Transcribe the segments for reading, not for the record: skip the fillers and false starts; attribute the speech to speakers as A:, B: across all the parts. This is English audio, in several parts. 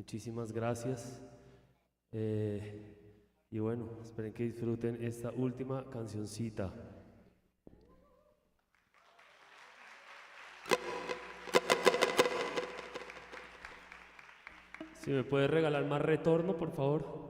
A: Muchísimas gracias. Y bueno, esperen que disfruten esta última cancioncita. Si me puede regalar más retorno, por favor.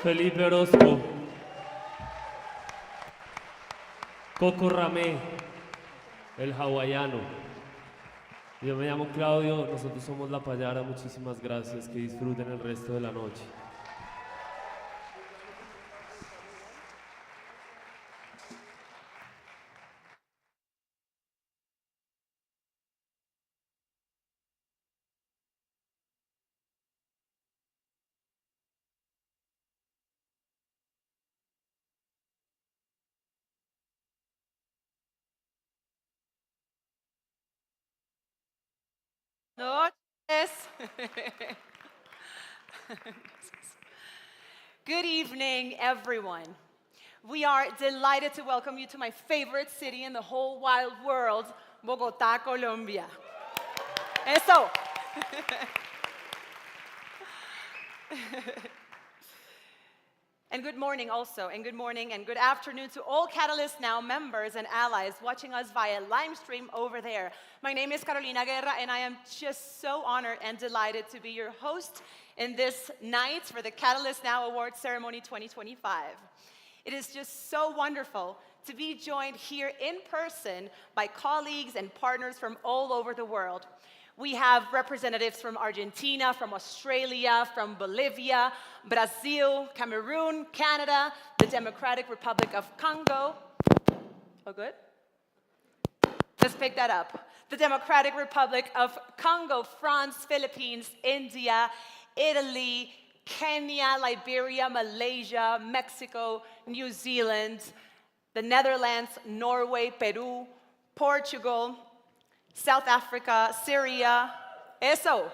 A: Felipe Orozco, Coco Ramé, el hawaiano. Yo me llamo Claudio, nosotros somos La Payara, muchísimas gracias, que disfruten el resto de la noche.
B: Noches. Good evening, everyone. We are delighted to welcome you to my favorite city in the whole wide world, Bogota, Colombia. Eso. And good morning also, and good morning and good afternoon to all Catalyst Now members and allies watching us via live stream over there. My name is Carolina Guerra, and I am just so honored and delighted to be your host in this night for the Catalyst Now Awards Ceremony 2025. It is just so wonderful to be joined here in person by colleagues and partners from all over the world. We have representatives from Argentina, from Australia, from Bolivia, Brazil, Cameroon, Canada, the Democratic Republic of Congo. Oh, good? Let's pick that up. The Democratic Republic of Congo, France, Philippines, India, Italy, Kenya, Liberia, Malaysia, Mexico, New Zealand, the Netherlands, Norway, Peru, Portugal, South Africa, Syria, eso,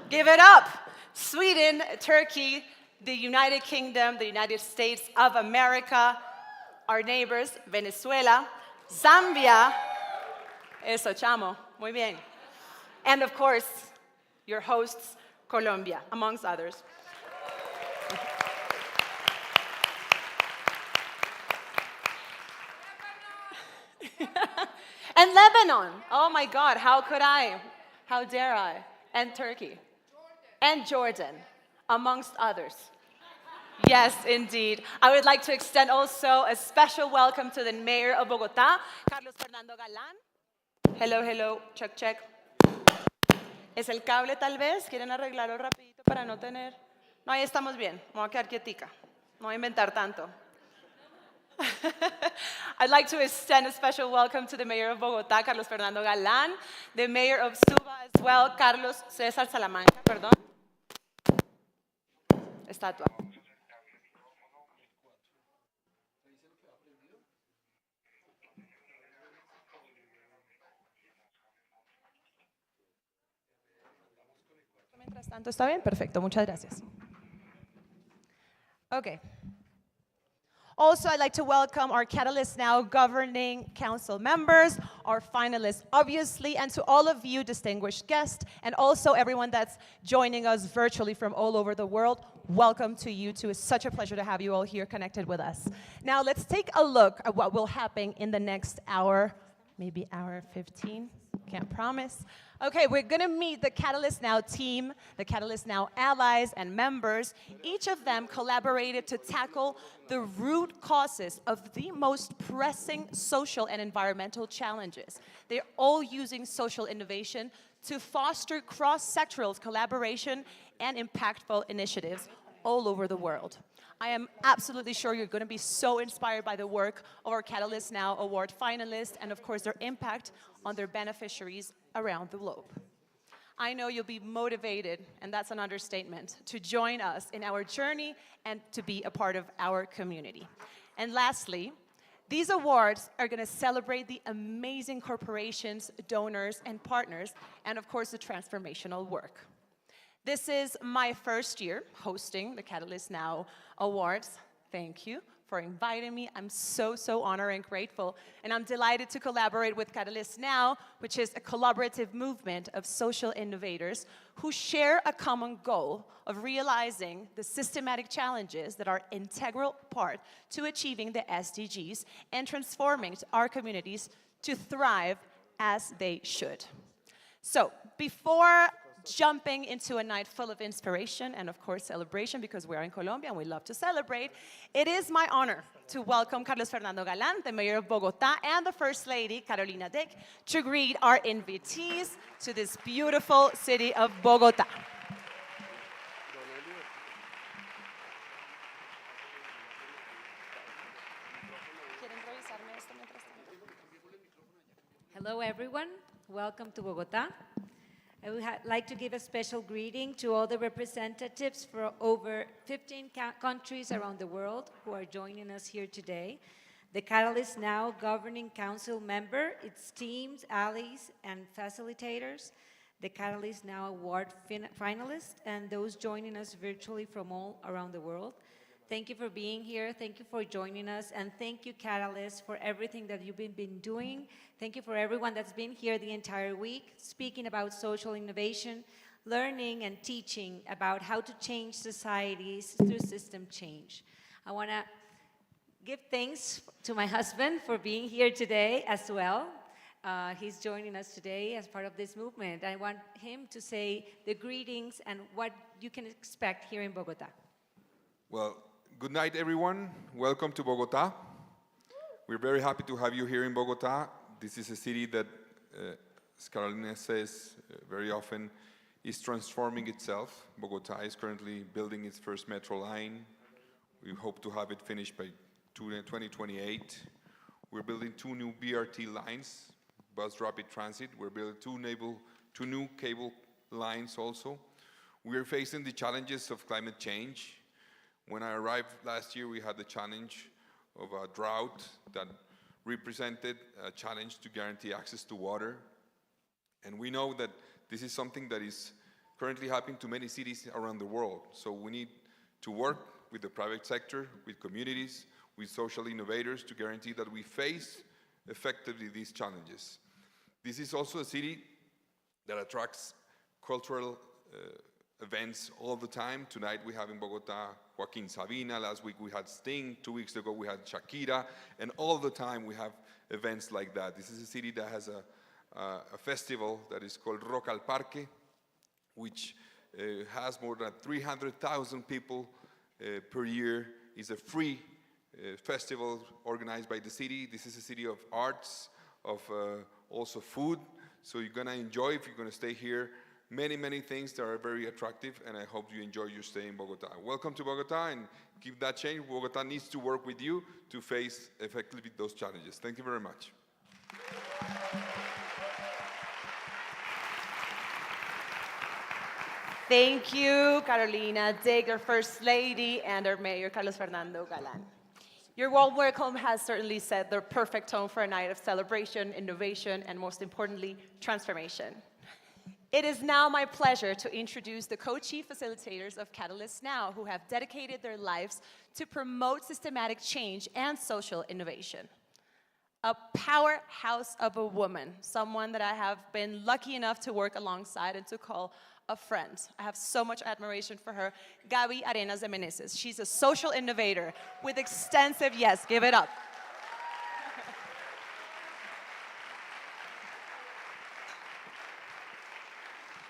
B: give it up. Sweden, Turkey, the United Kingdom, the United States of America, our neighbors, Venezuela, Zambia, eso, chamo, muy bien. And of course, your hosts, Colombia, amongst others. And Lebanon. Oh my God, how could I? How dare I? And Turkey. And Jordan, amongst others. Yes, indeed. I would like to extend also a special welcome to the Mayor of Bogota, Carlos Fernando Galán. Hello, hello, check, check. ¿Es el cable tal vez? ¿Quieren arreglarlo rapidito para no tener? No, ahí estamos bien. Me voy a quedar quietica. No voy a inventar tanto. I'd like to extend a special welcome to the Mayor of Bogota, Carlos Fernando Galán, the Mayor of Suba as well, Carlos César Salamanca, perdón. Estatua. Mientras tanto, ¿está bien? Perfecto, muchas gracias. Okay. Also, I'd like to welcome our Catalyst Now Governing Council members, our finalists, obviously, and to all of you distinguished guests, and also everyone that's joining us virtually from all over the world. Welcome to you too. It's such a pleasure to have you all here connected with us. Now, let's take a look at what will happen in the next hour, maybe hour 15. Can't promise. Okay, we're gonna meet the Catalyst Now team, the Catalyst Now allies and members. Each of them collaborated to tackle the root causes of the most pressing social and environmental challenges. They're all using social innovation to foster cross-sectoral collaboration and impactful initiatives all over the world. I am absolutely sure you're going to be so inspired by the work of our Catalyst Now Award finalists and, of course, their impact on their beneficiaries around the globe. I know you'll be motivated, and that's an understatement, to join us in our journey and to be a part of our community. And lastly, these awards are going to celebrate the amazing corporations, donors, and partners, and of course, the transformational work. This is my first year hosting the Catalyst Now Awards. Thank you for inviting me. I'm so honored and grateful. And I'm delighted to collaborate with Catalyst Now, which is a collaborative movement of social innovators who share a common goal of realizing the systematic challenges that are an integral part to achieving the SDGs and transforming our communities to thrive as they should. So before jumping into a night full of inspiration and, of course, celebration, because we're in Colombia and we love to celebrate. It is my honor to welcome Carlos Fernando Galán, the Mayor of Bogota, and the First Lady, Carolina Dick, to greet our invitees to this beautiful city of Bogota.
C: Hello, everyone. Welcome to Bogota. I would like to give a special greeting to all the representatives from over 15 countries around the world who are joining us here today. The Catalyst Now Governing Council member, its teams, allies, and facilitators, the Catalyst Now Award finalists, and those joining us virtually from all around the world. Thank you for being here. Thank you for joining us. And thank you, Catalyst, for everything that you've been doing. Thank you for everyone that's been here the entire week, speaking about social innovation, learning and teaching about how to change societies through system change. I want to give thanks to my husband for being here today as well. He's joining us today as part of this movement. I want him to say the greetings and what you can expect here in Bogota.
D: Well, good night, everyone. Welcome to Bogota. We're very happy to have you here in Bogota. This is a city that, as Carolina says very often, is transforming itself. Bogota is currently building its first metro line. We hope to have it finished by 2028. We're building 2 new BRT lines, bus rapid transit. We're building 2 new cable lines also. We're facing the challenges of climate change. When I arrived last year, we had the challenge of a drought that represented a challenge to guarantee access to water. And we know that this is something that is currently happening to many cities around the world. So we need to work with the private sector, with communities, with social innovators to guarantee that we face effectively these challenges. This is also a city that attracts cultural events all the time. Tonight we have in Bogota Joaquin Sabina, last week we had Sting, 2 weeks ago we had Shakira, and all the time we have events like that. This is a city that has a festival that is called Rock al Parque, which has more than 300,000 people per year. It's a free festival organized by the city. This is a city of arts, of also food, so you're gonna enjoy, if you're gonna stay here, many things that are very attractive, and I hope you enjoy your stay in Bogota. Welcome to Bogota, and keep that change. Bogota needs to work with you to face effectively those challenges. Thank you very much.
B: Thank you, Carolina Dick, our First Lady, and our Mayor, Carlos Fernando Galán. Your warm welcome has certainly set the perfect tone for a night of celebration, innovation, and most importantly, transformation. It is now my pleasure to introduce the co-chief facilitators of Catalyst Now, who have dedicated their lives to promote systematic change and social innovation. A powerhouse of a woman, someone that I have been lucky enough to work alongside and to call a friend. I have so much admiration for her, Gaby Arenas de Meneses. She's a social innovator with extensive, yes, give it up.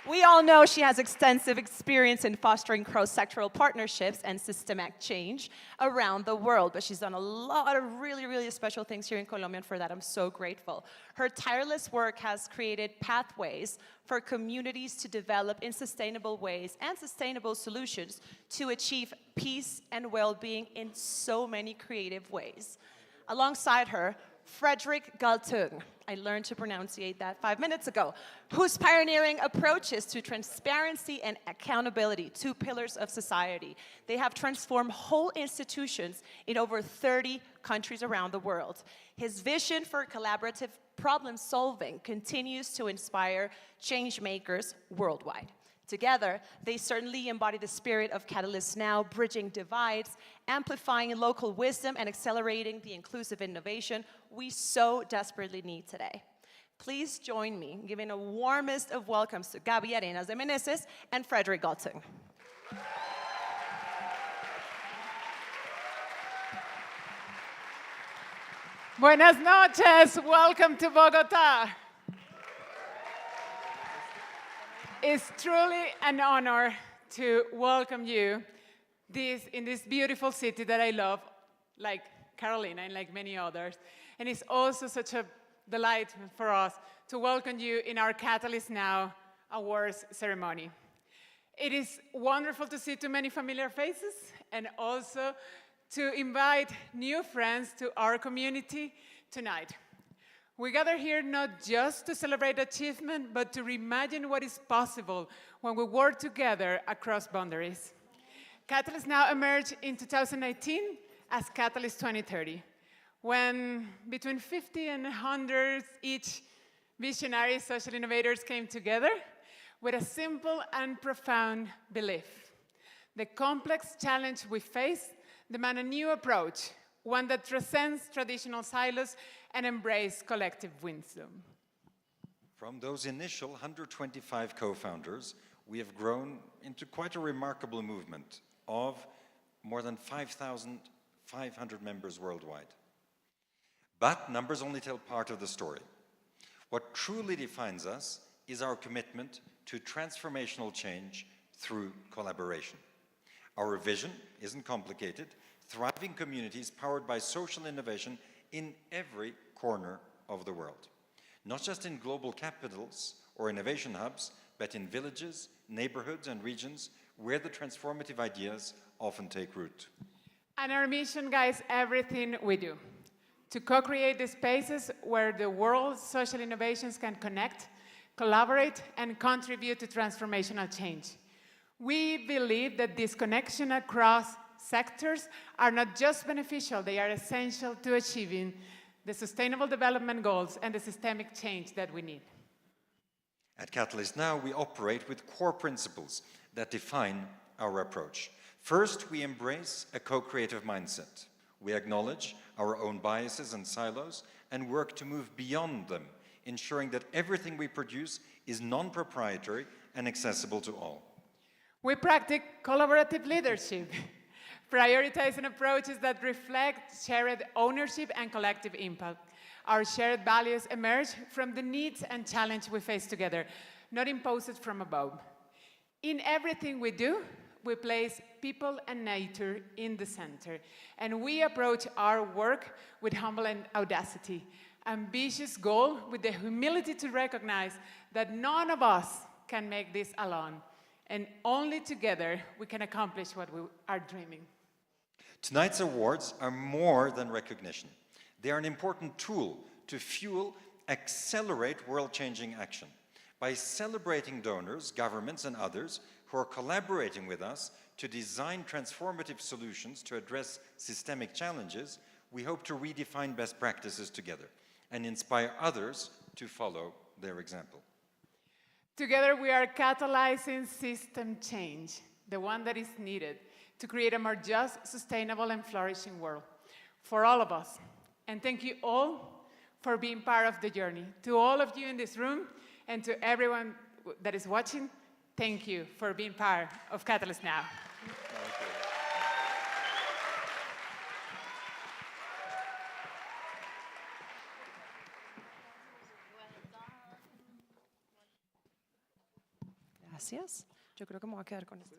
B: We all know she has extensive experience in fostering cross-sectoral partnerships and systemic change around the world, but she's done a lot of really special things here in Colombia, and for that I'm so grateful. Her tireless work has created pathways for communities to develop in sustainable ways and sustainable solutions to achieve peace and well-being in so many creative ways. Alongside her, Frederick Galtung, I learned to pronunciate that 5 minutes ago, whose pioneering approaches to transparency and accountability, 2 pillars of society. They have transformed whole institutions in over 30 countries around the world. His vision for collaborative problem solving continues to inspire change makers worldwide. Together, they certainly embody the spirit of Catalyst Now, bridging divides, amplifying local wisdom, and accelerating the inclusive innovation we so desperately need today. Please join me in giving a warmest of welcomes to Gaby Arenas de Meneses and Frederick Galtung.
E: Buenas noches, welcome to Bogota. It's truly an honor to welcome you in this beautiful city that I love, like Carolina and like many others. And it's also such a delight for us to welcome you in our Catalyst Now Awards ceremony. It is wonderful to see too many familiar faces and also to invite new friends to our community tonight. We gather here not just to celebrate achievement, but to reimagine what is possible when we work together across boundaries. Catalyst Now emerged in 2019 as Catalyst 2030, when between 50 and 100 each visionary social innovators came together with a simple and profound belief. The complex challenge we face demands a new approach, one that transcends traditional silos and embraces collective wisdom.
F: From those initial 125 co-founders, we have grown into quite a remarkable movement of more than 5,500 members worldwide. But numbers only tell part of the story. What truly defines us is our commitment to transformational change through collaboration. Our vision isn't complicated: thriving communities powered by social innovation in every corner of the world. Not just in global capitals or innovation hubs, but in villages, neighborhoods, and regions where the transformative ideas often take root.
E: And our mission guides everything we do: to co-create the spaces where the world's social innovations can connect, collaborate, and contribute to transformational change. We believe that this connection across sectors are not just beneficial, they are essential to achieving the Sustainable Development Goals and the systemic change that we need.
F: At Catalyst Now, we operate with core principles that define our approach. First, we embrace a co-creative mindset. We acknowledge our own biases and silos and work to move beyond them, ensuring that everything we produce is non-proprietary and accessible to all.
E: We practice collaborative leadership, prioritizing approaches that reflect shared ownership and collective impact. Our shared values emerge from the needs and challenges we face together, not imposed from above. In everything we do, we place people and nature in the center, and we approach our work with humble and audacity. Ambitious goal with the humility to recognize that none of us can make this alone, and only together we can accomplish what we are dreaming.
F: Tonight's awards are more than recognition. They are an important tool to fuel, accelerate world-changing action. By celebrating donors, governments, and others who are collaborating with us to design transformative solutions to address systemic challenges, we hope to redefine best practices together and inspire others to follow their example.
E: Together we are catalyzing system change, the one that is needed to create a more just, sustainable, and flourishing world for all of us. And thank you all for being part of the journey. To all of you in this room and to everyone that is watching, thank you for being part of Catalyst Now.
B: Gracias. Yo creo que me voy a quedar con esto.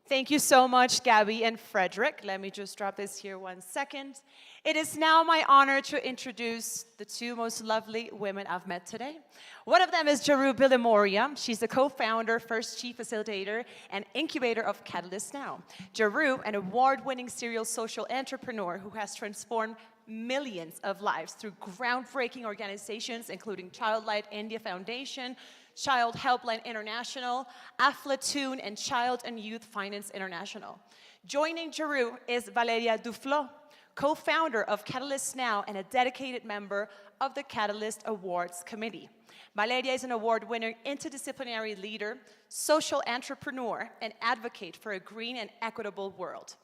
B: Thank you so much, Gabby and Frederick. Let me just drop this here 1 second. It is now my honor to introduce the two most lovely women I've met today. One of them is Jeru Bilimoria. She's the co-founder, first chief facilitator, and incubator of Catalyst Now. Jeru, an award-winning serial social entrepreneur who has transformed millions of lives through groundbreaking organizations, including Childlight India Foundation, Child Helpline International, Aflatoon, and Child and Youth Finance International. Joining Jeru is Valeria Duflo, co-founder of Catalyst Now and a dedicated member of the Catalyst Awards Committee. Valeria is an award-winning interdisciplinary leader, social entrepreneur, and advocate for a green and equitable world.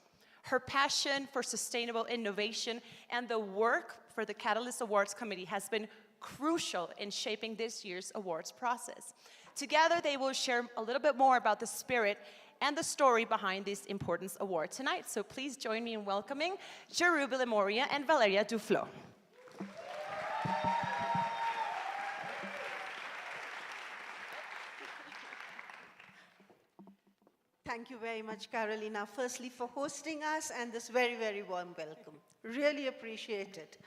B: Her passion for sustainable innovation and the work for the Catalyst Awards Committee has been crucial in shaping this year's awards process. Together, they will share a little bit more about the spirit and the story behind this important award tonight. So please join me in welcoming Jeru Bilimoria and Valeria Duflo.
G: Thank you very much, Carolina, firstly for hosting us and this very, very warm welcome. Really appreciate it.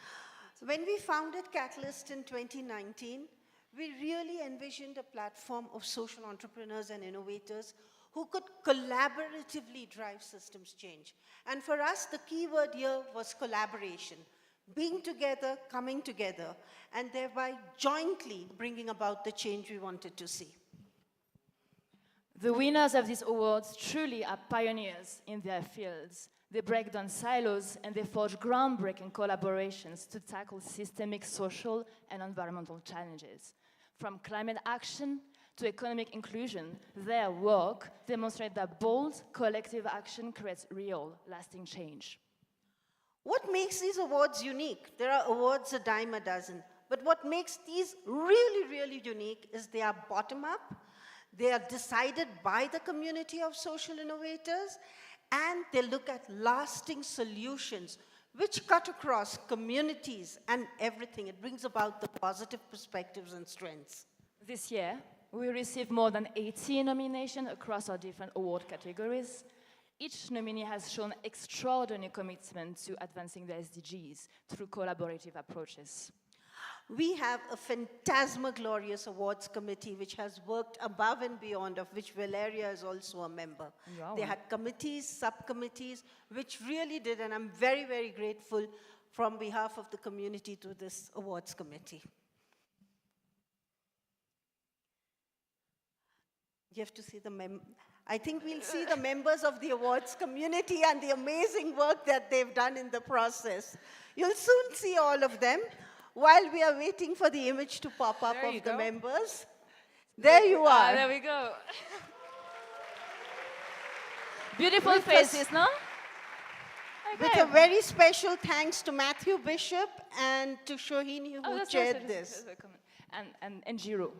G: When we founded Catalyst in 2019, we really envisioned a platform of social entrepreneurs and innovators who could collaboratively drive systems change. And for us, the key word here was collaboration, being together, coming together, and thereby jointly bringing about the change we wanted to see.
H: The winners of these awards truly are pioneers in their fields. They break down silos and they forge groundbreaking collaborations to tackle systemic social and environmental challenges. From climate action to economic inclusion, their work demonstrates that bold, collective action creates real, lasting change.
G: What makes these awards unique? There are awards a dime a dozen, but what makes these really, really unique is they are bottom-up, they are decided by the community of social innovators, and they look at lasting solutions which cut across communities and everything. It brings about the positive perspectives and strengths.
H: This year, we received more than 80 nominations across our different award categories. Each nominee has shown extraordinary commitment to advancing the SDGs through collaborative approaches.
G: We have a phantasmaglorious awards committee which has worked above and beyond, of which Valeria is also a member.
H: Wow.
G: They had committees, subcommittees, which really did, and I'm very, very grateful from behalf of the community to this awards committee. You have to see I think we'll see the members of the awards community and the amazing work that they've done in the process. You'll soon see all of them. While we are waiting for the image to pop up of the members, there you are.
H: There we go. Beautiful faces, no? Okay.
G: With a very special thanks to Matthew Bishop and to Shohini who chaired this.
H: And Jiro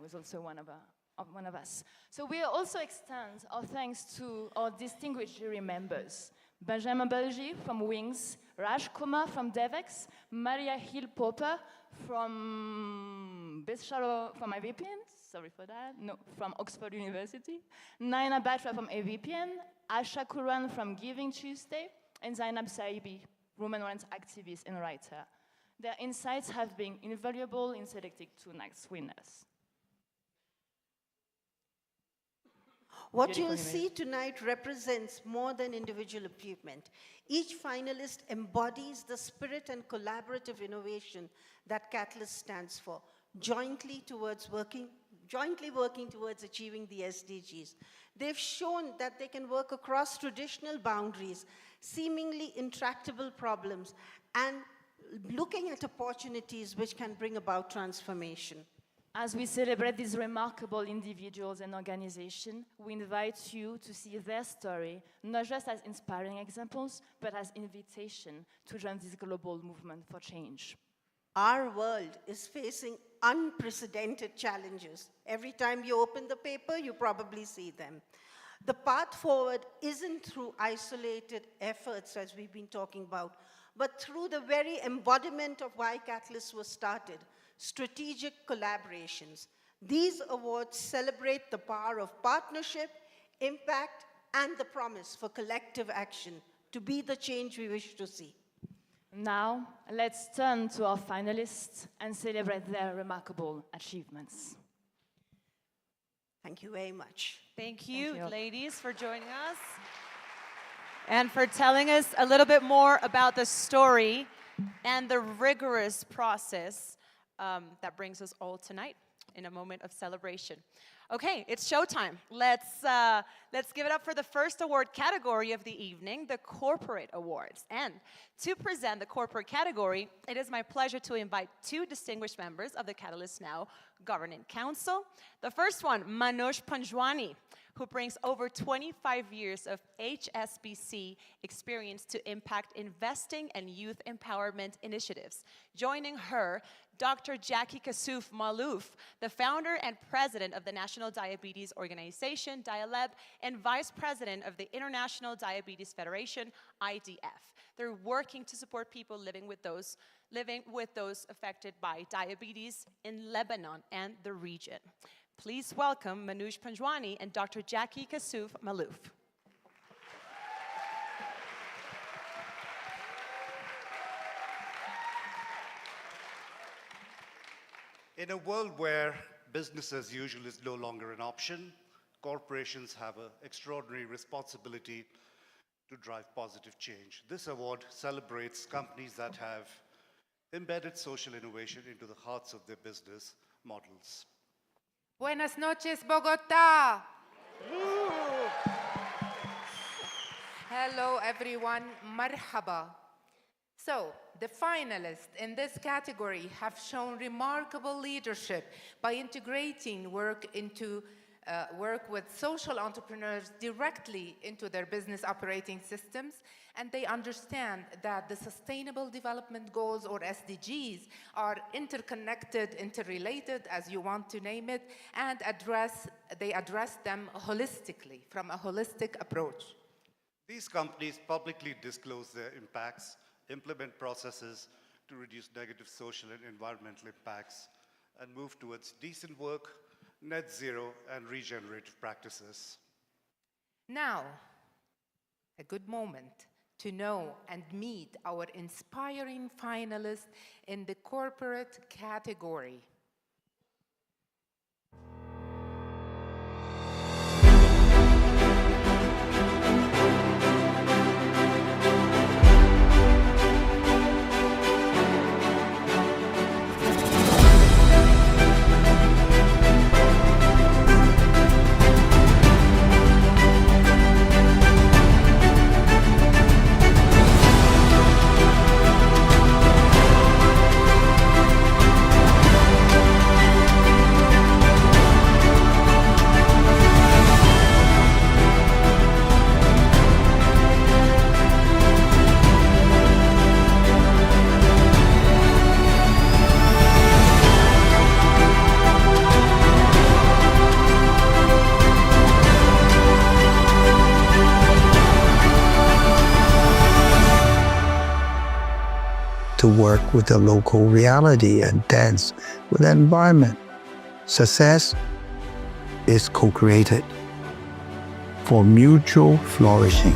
H: was also one of us. So we also extend our thanks to our distinguished jury members. Benjamin Belgi from Wings, Raj Kumar from Devex, Maria Hill Popper from from AVPN, sorry for that, no, from Oxford University, Naina Batra from AVPN, Asha Kuran from Giving Tuesday, and Zainab Saibi, women rights activist and writer. Their insights have been invaluable in selecting tonight's winners.
G: What you'll see tonight represents more than individual achievement. Each finalist embodies the spirit and collaborative innovation that Catalyst stands for, jointly working towards achieving the SDGs. They've shown that they can work across traditional boundaries, seemingly intractable problems, and looking at opportunities which can bring about transformation.
H: As we celebrate these remarkable individuals and organizations, we invite you to see their story, not just as inspiring examples, but as invitation to join this global movement for change.
G: Our world is facing unprecedented challenges. Every time you open the paper, you probably see them. The path forward isn't through isolated efforts, as we've been talking about, but through the very embodiment of why Catalyst was started, strategic collaborations. These awards celebrate the power of partnership, impact, and the promise for collective action to be the change we wish to see.
H: Now, let's turn to our finalists and celebrate their remarkable achievements.
G: Thank you very much.
B: Thank you, ladies, for joining us and for telling us a little bit more about the story and the rigorous process that brings us all tonight in a moment of celebration. Okay, it's showtime. Let's give it up for the first award category of the evening, the Corporate Awards. And to present the corporate category, it is my pleasure to invite two distinguished members of the Catalyst Now Governing Council. The first one, Manoj Panjwani, who brings over 25 years of HSBC experience to impact investing and youth empowerment initiatives. Joining her, Dr. Jackie Kassouf Malouf, the founder and president of the National Diabetes Organization, DIALEB, and vice president of the International Diabetes Federation, IDF. They're working to support people living with those living with those affected by diabetes in Lebanon and the region. Please welcome Manoush Panjwani and Dr. Jackie Kassouf Malouf.
I: In a world where business as usual is no longer an option, corporations have an extraordinary responsibility to drive positive change. This award celebrates companies that have embedded social innovation into the hearts of their business models.
J: Buenas noches, Bogota. Hello, everyone. Marhaba. So, the finalists in this category have shown remarkable leadership by integrating work with social entrepreneurs directly into their business operating systems, and they understand that the Sustainable Development Goals, or SDGs, are interconnected, interrelated, as you want to name it, and they address them holistically, from a holistic approach.
I: These companies publicly disclose their impacts, implement processes to reduce negative social and environmental impacts, and move towards decent work, net zero, and regenerative practices.
J: Now, a good moment to know and meet our inspiring finalists in the corporate category.
K: To work with the local reality and dance with the environment. Success is co-created for mutual flourishing.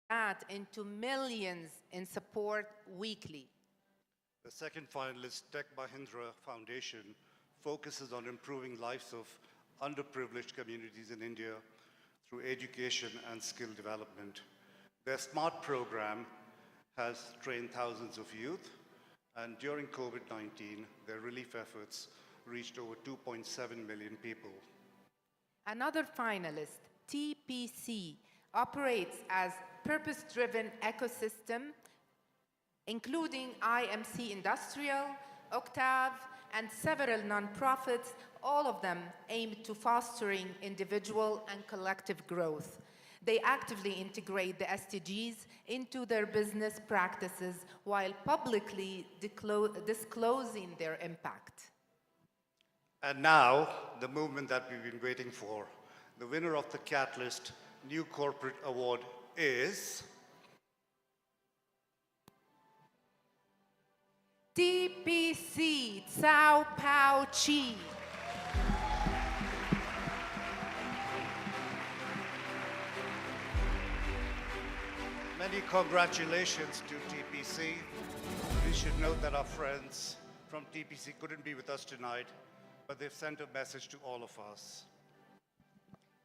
J: That into millions in support weekly.
I: The second finalist, Tech Mahindra Foundation, focuses on improving lives of underprivileged communities in India through education and skill development. Their SMART program has trained thousands of youth, and during COVID-19, their relief efforts reached over 2.7 million people.
J: Another finalist, TPC, operates as purpose-driven ecosystem, including IMC Industrial, Octave, and several nonprofits, all of them aimed to fostering individual and collective growth. They actively integrate the SDGs into their business practices while publicly disclosing their impact.
I: And now, the movement that we've been waiting for. The winner of the Catalyst New Corporate Award is
J: TPC Cao Pao Chi.
I: Many congratulations to TPC. We should note that our friends from TPC couldn't be with us tonight, but they've sent a message to all of us.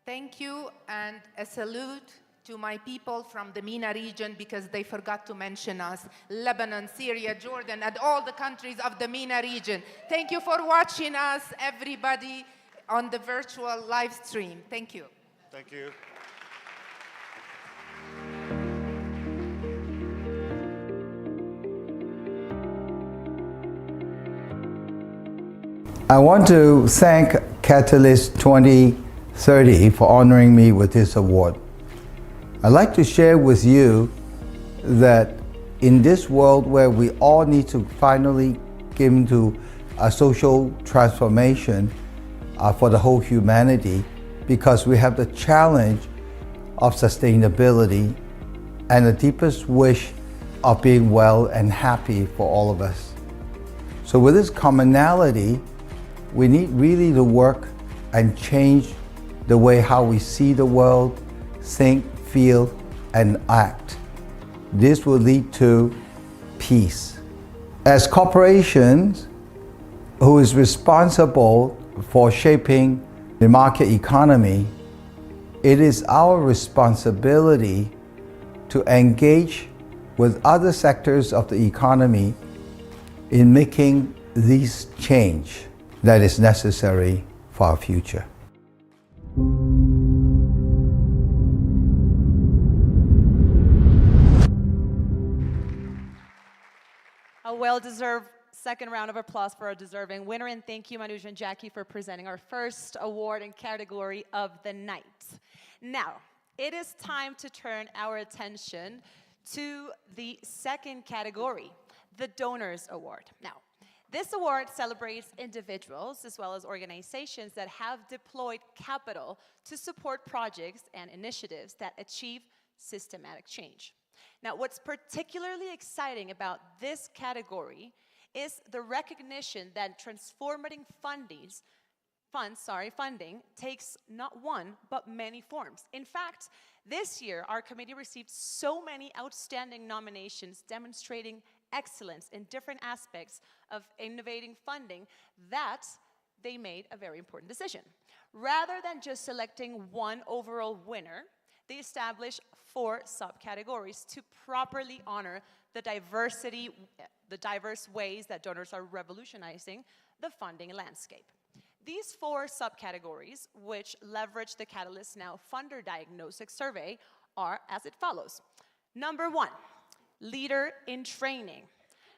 J: Thank you, and a salute to my people from the MENA region, because they forgot to mention us, Lebanon, Syria, Jordan, and all the countries of the MENA region. Thank you for watching us, everybody, on the virtual live stream. Thank you.
I: Thank you.
K: I want to thank Catalyst 2030 for honoring me with this award. I'd like to share with you that in this world where we all need to finally get into a social transformation for the whole humanity, because we have the challenge of sustainability and the deepest wish of being well and happy for all of us. So with this commonality, we need really to work and change the way how we see the world, think, feel, and act. This will lead to peace. As corporations who is responsible for shaping the market economy, it is our responsibility to engage with other sectors of the economy in making this change that is necessary for our future.
B: A well-deserved second round of applause for our deserving winner, and thank you, Manoj and Jackie, for presenting our first award and category of the night. Now, it is time to turn our attention to the second category, the Donors Award. Now, this award celebrates individuals as well as organizations that have deployed capital to support projects and initiatives that achieve systematic change. Now, what's particularly exciting about this category is the recognition that transformative funding takes not one, but many forms. In fact, this year, our committee received so many outstanding nominations demonstrating excellence in different aspects of innovating funding that they made a very important decision. Rather than just selecting one overall winner, they established 4 subcategories to properly honor the diverse ways that donors are revolutionizing the funding landscape. These 4 subcategories, which leverage the Catalyst Now Funder Diagnostic Survey, are as it follows. Number 1, leader in training.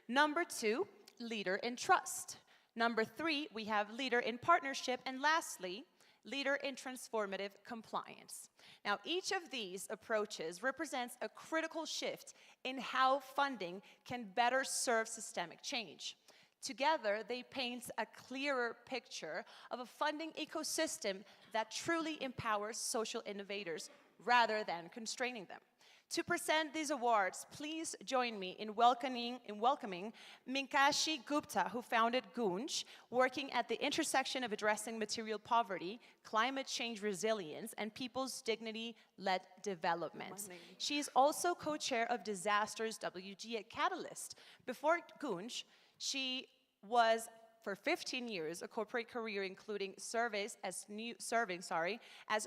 B: Number 2, leader in trust. Number 3, we have leader in partnership. And lastly, leader in transformative compliance. Now, each of these approaches represents a critical shift in how funding can better serve systemic change. Together, they paint a clearer picture of a funding ecosystem that truly empowers social innovators rather than constraining them. To present these awards, please join me in welcoming Minkashi Gupta, who founded Gunj, working at the intersection of addressing material poverty, climate change resilience, and people's dignity-led development. She is also co-chair of Disasters WG at Catalyst. Before Gunj, she was for 15 years, a corporate career including serving as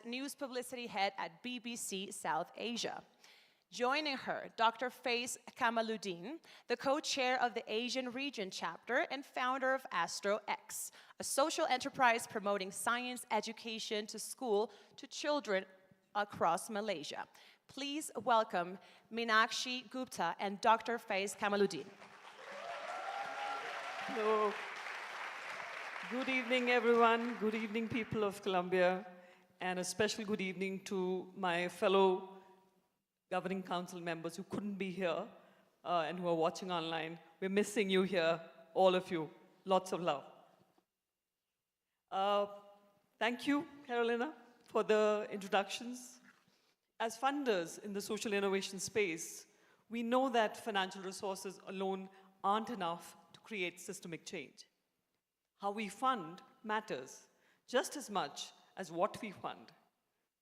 B: news publicity head at BBC South Asia. Joining her, Dr. Faiz Kamaluddin, the co-chair of the Asian Region Chapter and founder of AstroX, a social enterprise promoting science education to school to children across Malaysia. Please welcome Minakshi Gupta and Dr. Faiz Kamaluddin.
L: Hello. Good evening, everyone. Good evening, people of Colombia. And a special good evening to my fellow Governing Council members who couldn't be here and who are watching online. We're missing you here, all of you. Lots of love. Thank you, Carolina, for the introductions. As funders in the social innovation space, we know that financial resources alone aren't enough to create systemic change. How we fund matters just as much as what we fund.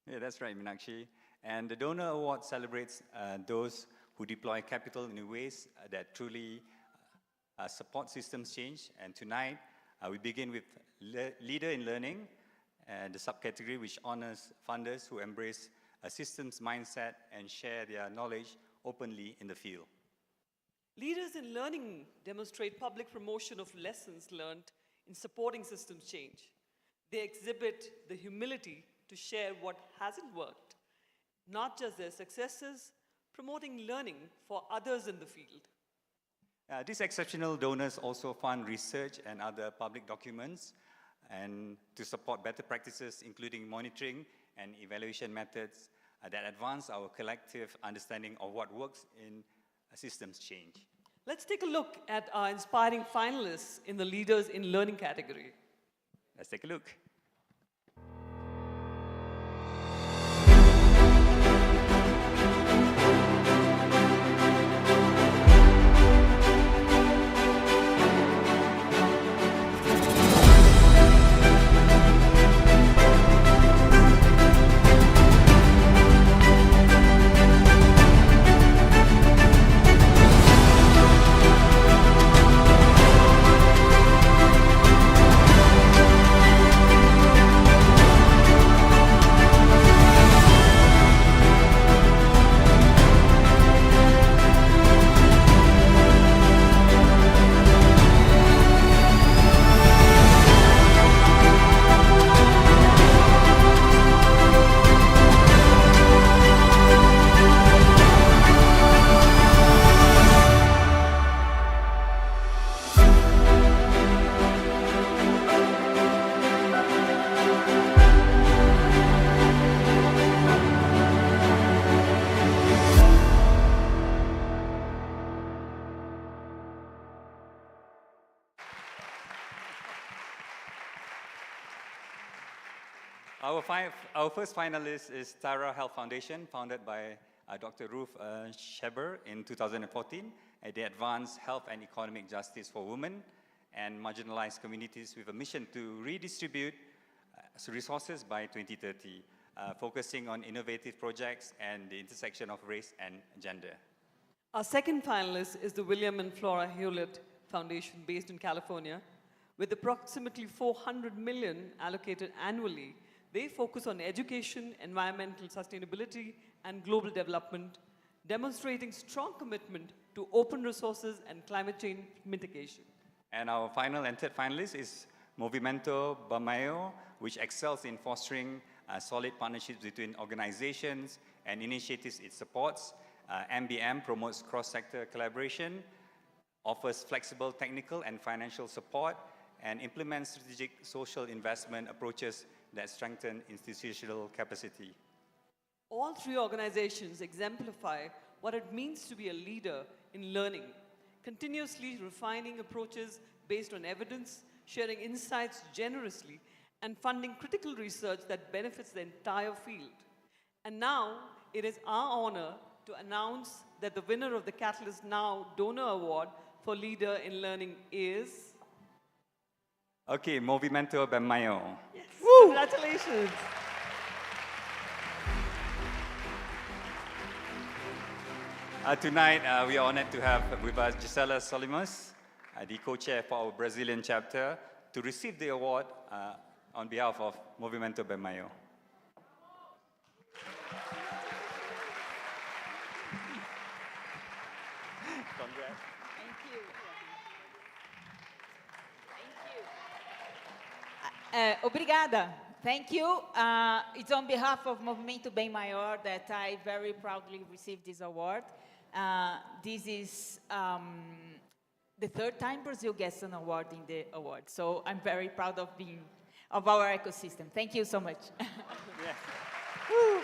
M: Yeah, that's right, Minakshi. And the Donor Award celebrates those who deploy capital in ways that truly support systems change. And tonight, we begin with Leader in Learning, the subcategory which honors funders who embrace a systems mindset and share their knowledge openly in the field.
L: Leaders in Learning demonstrate public promotion of lessons learned in supporting systems change. They exhibit the humility to share what hasn't worked, not just their successes, promoting learning for others in the field.
M: These exceptional donors also fund research and other public documents and to support better practices, including monitoring and evaluation methods that advance our collective understanding of what works in systems change.
L: Let's take a look at our inspiring finalists in the Leaders in Learning category.
M: Let's take a look. Our first finalist is Tara Health Foundation, founded by Dr. Ruth Scheber in 2014. They advance health and economic justice for women and marginalized communities with a mission to redistribute resources by 2030, focusing on innovative projects and the intersection of race and gender.
L: Our second finalist is the William and Flora Hewlett Foundation, based in California. With approximately $400 million allocated annually, they focus on education, environmental sustainability, and global development, demonstrating strong commitment to open resources and climate change mitigation.
M: And our final and third finalist is Movimento Bamayo, which excels in fostering solid partnerships between organizations and initiatives it supports. MBM promotes cross-sector collaboration, offers flexible technical and financial support, and implements strategic social investment approaches that strengthen institutional capacity.
L: All three organizations exemplify what it means to be a leader in learning, continuously refining approaches based on evidence, sharing insights generously, and funding critical research that benefits the entire field. And now, it is our honor to announce that the winner of the Catalyst Now Donor Award for Leader in Learning is...
M: Okay, Movimento Bamayo.
L: Yes. Woo! Congratulations.
M: Tonight, we are honored to have with us Gisela Solimas, the co-chair for our Brazilian chapter, to receive the award on behalf of Movimento Bamayo. Congrats.
C: Thank you. Obrigada. Thank you. It's on behalf of Movimento Bem Maior that I very proudly received this award. This is the third time Brazil gets an award in the award, so I'm very proud of being of our ecosystem. Thank you so much.
N: On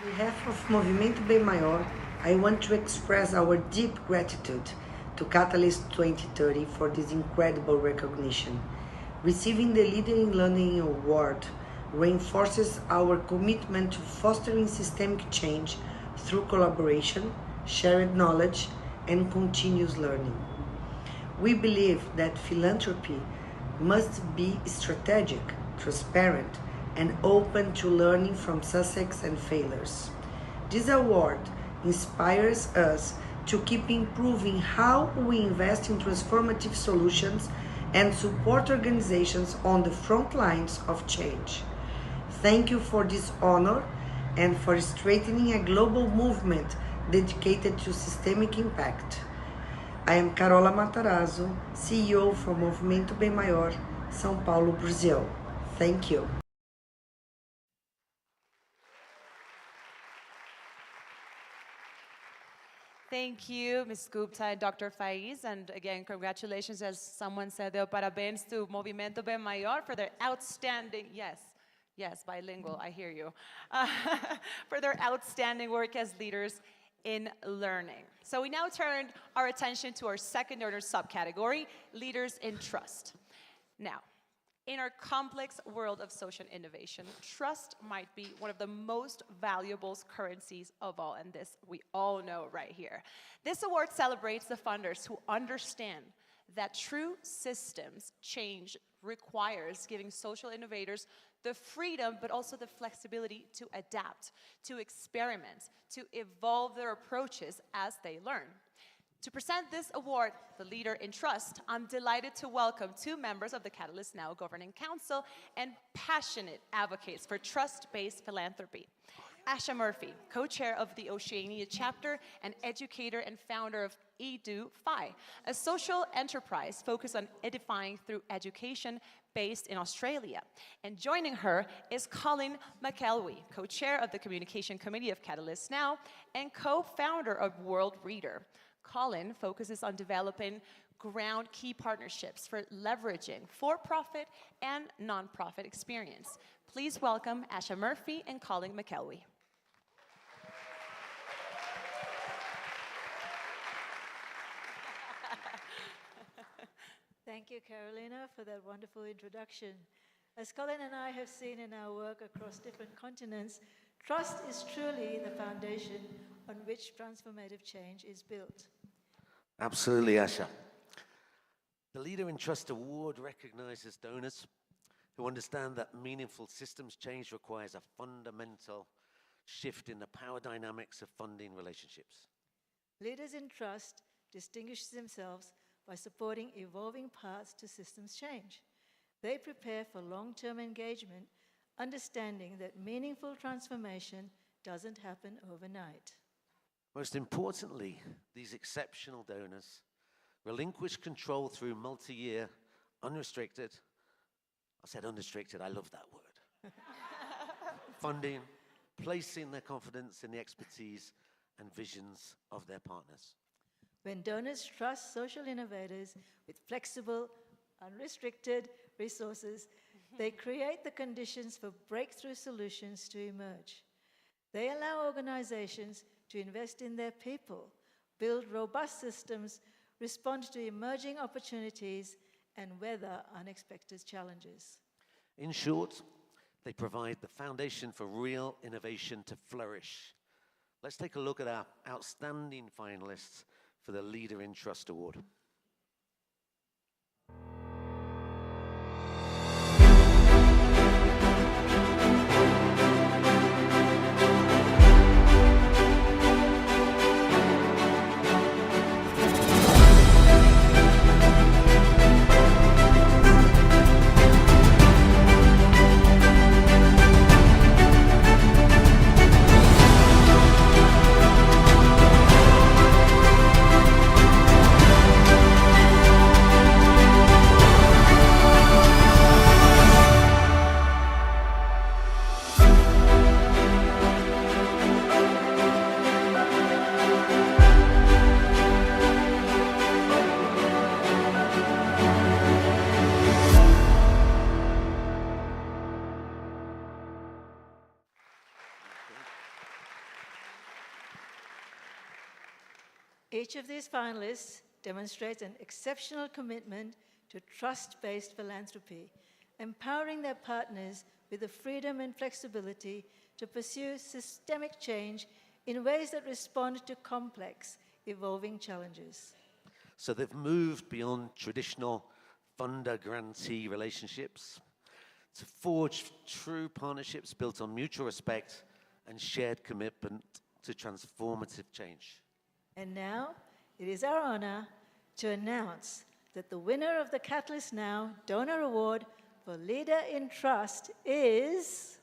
N: behalf of Movimento Bem Maior, I want to express our deep gratitude to Catalyst 2030 for this incredible recognition. Receiving the Leader in Learning Award reinforces our commitment to fostering systemic change through collaboration, shared knowledge, and continuous learning. We believe that philanthropy must be strategic, transparent, and open to learning from success and failures. This award inspires us to keep improving how we invest in transformative solutions and support organizations on the front lines of change. Thank you for this honor and for strengthening a global movement dedicated to systemic impact. I am Carola Matarazzo, CEO for Movimento Bem Maior, São Paulo, Brazil. Thank you.
B: Thank you, Ms. Gupta and Dr. Faiz. And again, congratulations, as someone said, parabéns to Movimiento Ben Mayor for their outstanding, yes, bilingual, I hear you, for their outstanding work as leaders in learning. So we now turn our attention to our second donor subcategory, leaders in trust. Now, in our complex world of social innovation, trust might be one of the most valuable currencies of all, and this we all know right here. This award celebrates the funders who understand that true systems change requires giving social innovators the freedom, but also the flexibility to adapt, to experiment, to evolve their approaches as they learn. To present this award, the Leader in Trust, I'm delighted to welcome two members of the Catalyst Now Governing Council and passionate advocates for trust-based philanthropy. Asha Murphy, co-chair of the Oceania chapter and educator and founder of EduFi, a social enterprise focused on edifying through education based in Australia. And joining her is Colin McElwee, co-chair of the Communication Committee of Catalyst Now and co-founder of World Reader. Colin focuses on developing ground key partnerships for leveraging for-profit and non-profit experience. Please welcome Asha Murphy and Colin McElwee.
O: Thank you, Carolina, for that wonderful introduction. As Colin and I have seen in our work across different continents, trust is truly the foundation on which transformative change is built.
P: Absolutely, Asha. The Leader in Trust Award recognizes donors who understand that meaningful systems change requires a fundamental shift in the power dynamics of funding relationships.
O: Leaders in Trust distinguish themselves by supporting evolving paths to systems change. They prepare for long-term engagement, understanding that meaningful transformation doesn't happen overnight.
P: Most importantly, these exceptional donors relinquish control through multi-year, unrestricted, I said unrestricted, I love that word, funding, placing their confidence in the expertise and visions of their partners.
O: When donors trust social innovators with flexible, unrestricted resources, they create the conditions for breakthrough solutions to emerge. They allow organizations to invest in their people, build robust systems, respond to emerging opportunities, and weather unexpected challenges.
P: In short, they provide the foundation for real innovation to flourish. Let's take a look at our outstanding finalists for the Leader in Trust Award.
O: Each of these finalists demonstrates an exceptional commitment to trust-based philanthropy, empowering their partners with the freedom and flexibility to pursue systemic change in ways that respond to complex, evolving challenges.
P: So they've moved beyond traditional funder-grantee relationships to forge true partnerships built on mutual respect and shared commitment to transformative change.
O: And now, it is our honor to announce that the winner of the Catalyst Now Donor Award for Leader in Trust is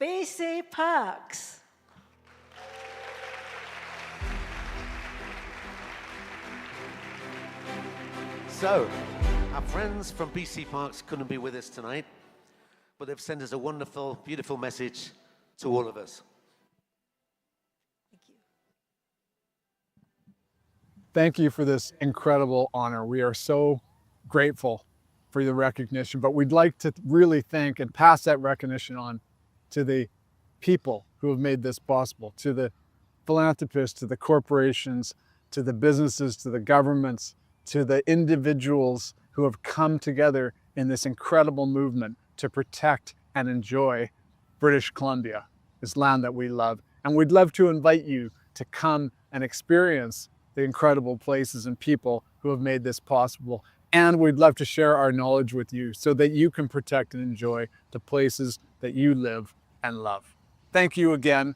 O: BC Parks.
P: So, our friends from BC Parks couldn't be with us tonight, but they've sent us a wonderful, beautiful message to all of us.
Q: thank you for this incredible honor. We are so grateful for the recognition, but we'd like to really thank and pass that recognition on to the people who have made this possible, to the philanthropists, to the corporations, to the businesses, to the governments, to the individuals who have come together in this incredible movement to protect and enjoy British Columbia, this land that we love. And we'd love to invite you to come and experience the incredible places and people who have made this possible. And we'd love to share our knowledge with you so that you can protect and enjoy the places that you live and love. Thank you again.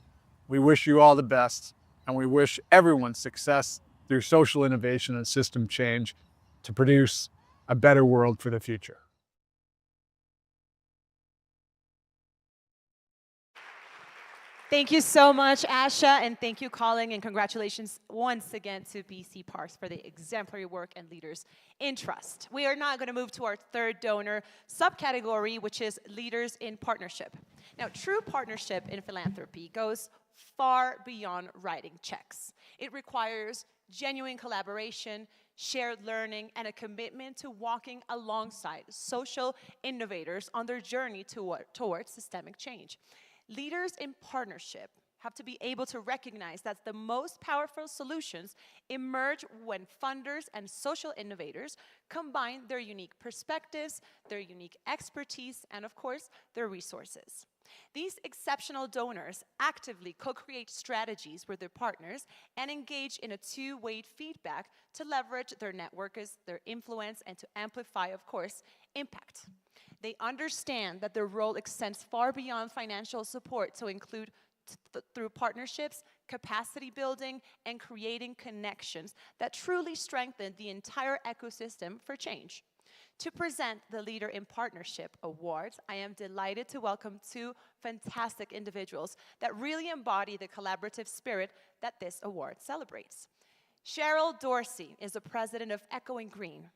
Q: We wish you all the best, and we wish everyone success through social innovation and system change to produce a better world for the future.
B: Thank you so much, Asha, and thank you, Colin, and congratulations once again to BC Parks for the exemplary work and leaders in trust. We are now going to move to our third donor subcategory, which is leaders in partnership. Now, true partnership in philanthropy goes far beyond writing checks. It requires genuine collaboration, shared learning, and a commitment to walking alongside social innovators on their journey towards systemic change. Leaders in partnership have to be able to recognize that the most powerful solutions emerge when funders and social innovators combine their unique perspectives, their unique expertise, and of course, their resources. These exceptional donors actively co-create strategies with their partners and engage in a two-way feedback to leverage their networks, their influence, and to amplify, of course, impact. They understand that their role extends far beyond financial support to include through partnerships, capacity building, and creating connections that truly strengthen the entire ecosystem for change. To present the Leader in Partnership Awards, I am delighted to welcome two fantastic individuals that really embody the collaborative spirit that this award celebrates. Cheryl Dorsey is the president of Echoing Green,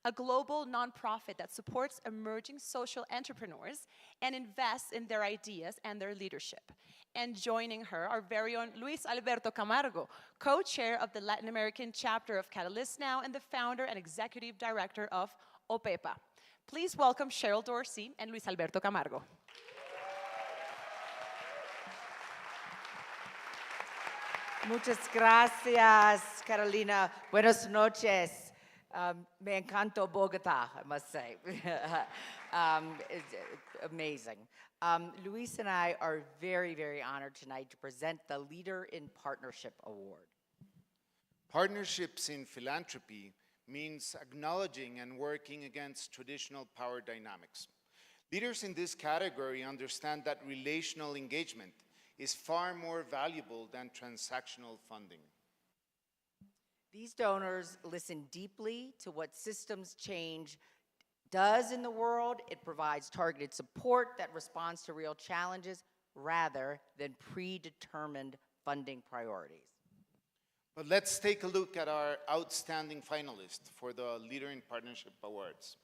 B: a global nonprofit that supports emerging social entrepreneurs and invests in their ideas and their leadership. And joining her, our very own Luis Alberto Camargo, co-chair of the Latin American chapter of Catalyst Now and the founder and executive director of OPEPA. Please welcome Cheryl Dorsey and Luis Alberto Camargo.
R: Muchas gracias, Carolina. Buenas noches. Me encantó Bogota, I must say. It's amazing. Luis and I are very, very honored tonight to present the Leader in Partnership Award.
S: Partnerships in philanthropy means acknowledging and working against traditional power dynamics. Leaders in this category understand that relational engagement is far more valuable than transactional funding.
R: These donors listen deeply to what systems change does in the world. It provides targeted support that responds to real challenges rather than predetermined funding priorities.
S: But let's take a look at our outstanding finalists for the Leader in Partnership Awards.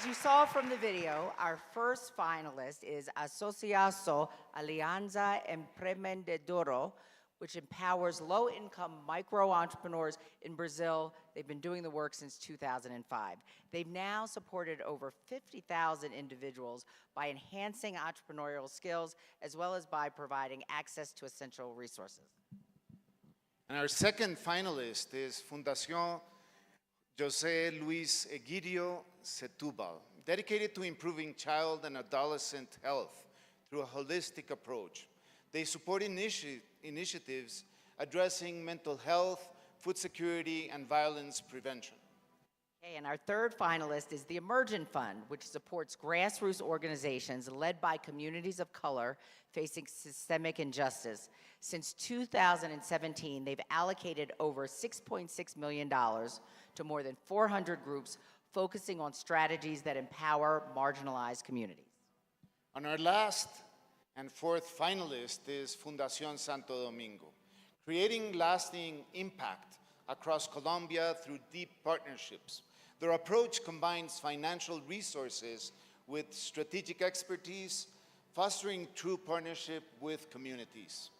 R: as you saw from the video, our first finalist is Asociação Alianza Empreendedora, which empowers low-income micro-entrepreneurs in Brazil. They've been doing the work since 2005. They've now supported over 50,000 individuals by enhancing entrepreneurial skills, as well as by providing access to essential resources.
S: And our second finalist is Fundación José Luis Egidio Setúbal, dedicated to improving child and adolescent health through a holistic approach. They support initiatives addressing mental health, food security, and violence prevention.
R: Okay, and our third finalist is the Emergent Fund, which supports grassroots organizations led by communities of color facing systemic injustice. Since 2017, they've allocated over $6.6 million to more than 400 groups, focusing on strategies that empower marginalized communities.
S: And our last and fourth finalist is Fundación Santo Domingo, creating lasting impact across Colombia through deep partnerships. Their approach combines financial resources with strategic expertise, fostering true partnership with communities.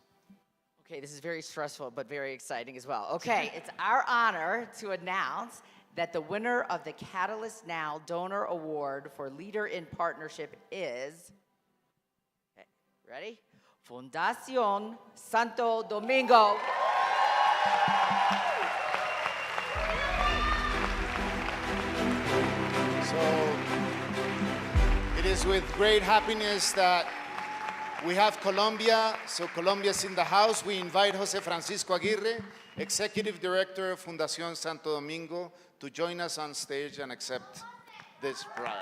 R: Okay, this is very stressful, but very exciting as well. Okay, it's our honor to announce that the winner of the Catalyst Now Donor Award for Leader in Partnership is, okay, ready? Fundación Santo Domingo.
S: So it is with great happiness that we have Colombia. So Colombia's in the house. We invite Jose Francisco Aguirre, Executive Director of Fundación Santo Domingo, to join us on stage and accept this prize.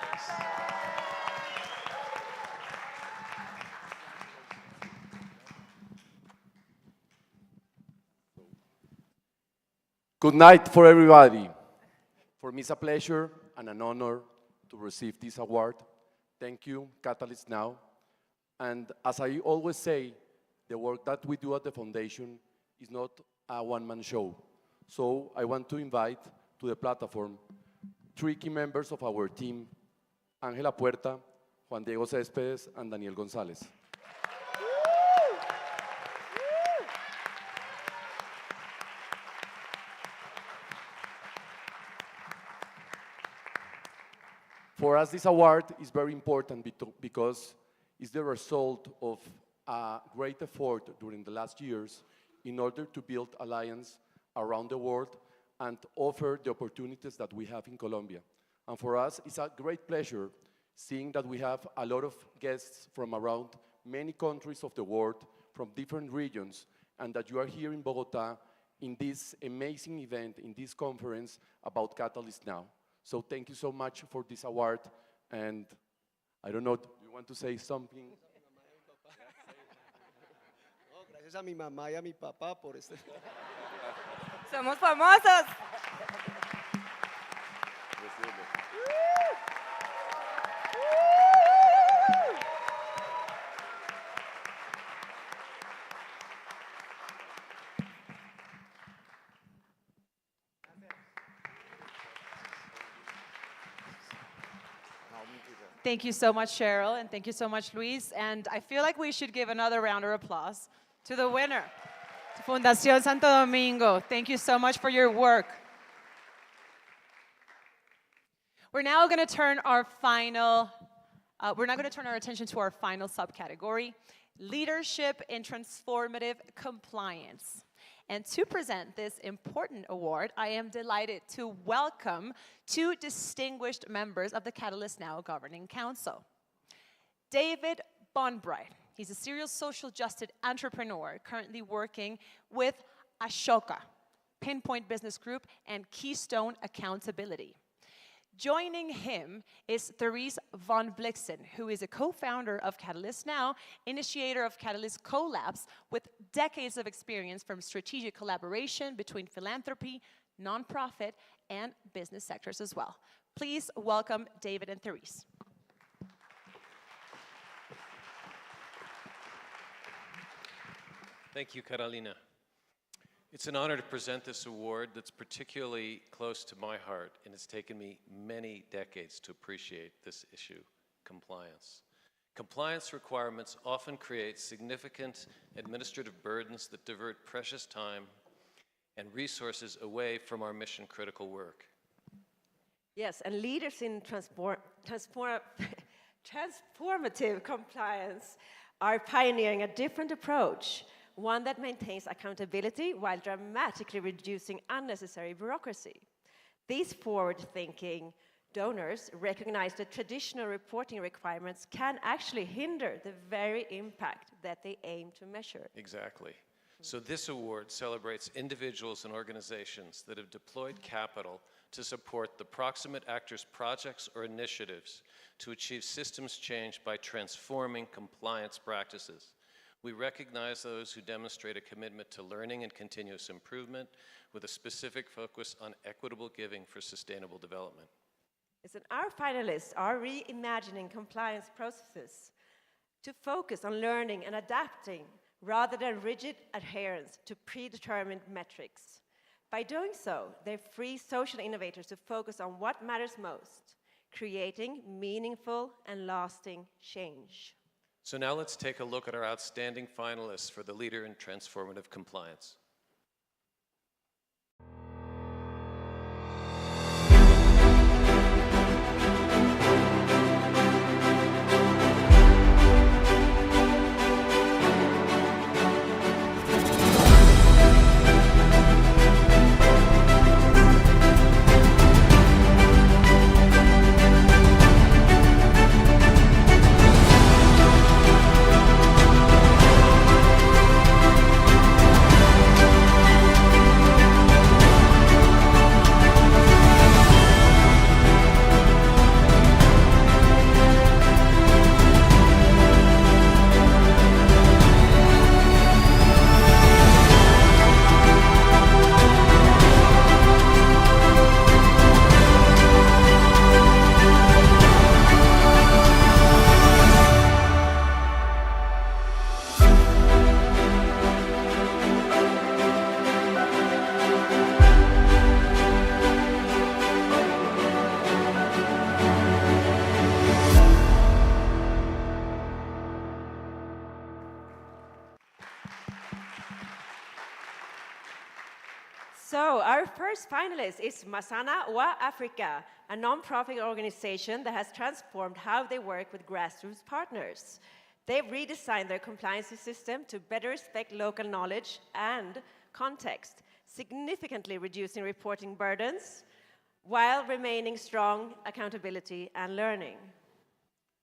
T: Good night for everybody. For me, it's a pleasure and an honor to receive this award. Thank you, Catalyst Now. And as I always say, the work that we do at the foundation is not a one-man show. So I want to invite to the platform 3 key members of our team: Ángela Puerta, Juan Diego Céspedes, and Daniel González. For us, this award is very important because it's the result of a great effort during the last years in order to build alliance around the world and offer the opportunities that we have in Colombia. And for us, it's a great pleasure seeing that we have a lot of guests from around many countries of the world, from different regions, and that you are here in Bogota in this amazing event, in this conference about Catalyst Now. So thank you so much for this award, and I don't know, do you want to say something?
U: Gracias a mi mamá y a mi papá por este.
J: Somos famosos.
B: Thank you so much, Cheryl, and thank you so much, Luis. And I feel like we should give another round of applause to the winner, to Fundación Santo Domingo. Thank you so much for your work. We're now going to turn our attention to our final subcategory, leadership in transformative compliance. And to present this important award, I am delighted to welcome 2 distinguished members of the Catalyst Now Governing Council. David Bonbright, he's a serial social justice entrepreneur currently working with Ashoka, Pinpoint Business Group, and Keystone Accountability. Joining him is Therese von Blixen, who is a co-founder of Catalyst Now, initiator of Catalyst Collabs, with decades of experience from strategic collaboration between philanthropy, nonprofit, and business sectors as well. Please welcome David and Therese.
A: Thank you, Carolina.
D: It's an honor to present this award that's particularly close to my heart, and it's taken me many decades to appreciate this issue, compliance. Compliance requirements often create significant administrative burdens that divert precious time and resources away from our mission-critical work.
V: Yes, and leaders in transformative compliance are pioneering a different approach, one that maintains accountability while dramatically reducing unnecessary bureaucracy. These forward-thinking donors recognize that traditional reporting requirements can actually hinder the very impact that they aim to measure.
D: Exactly. So this award celebrates individuals and organizations that have deployed capital to support the proximate actors' projects or initiatives to achieve systems change by transforming compliance practices. We recognize those who demonstrate a commitment to learning and continuous improvement with a specific focus on equitable giving for sustainable development.
V: Yes, and our finalists are reimagining compliance processes to focus on learning and adapting rather than rigid adherence to predetermined metrics. By doing so, they free social innovators to focus on what matters most, creating meaningful and lasting change.
D: So now let's take a look at our outstanding finalists for the Leader in Transformative Compliance.
V: So our first finalist is Masana wa Africa, a non-profit organization that has transformed how they work with grassroots partners. They've redesigned their compliance system to better respect local knowledge and context, significantly reducing reporting burdens while remaining strong accountability and learning.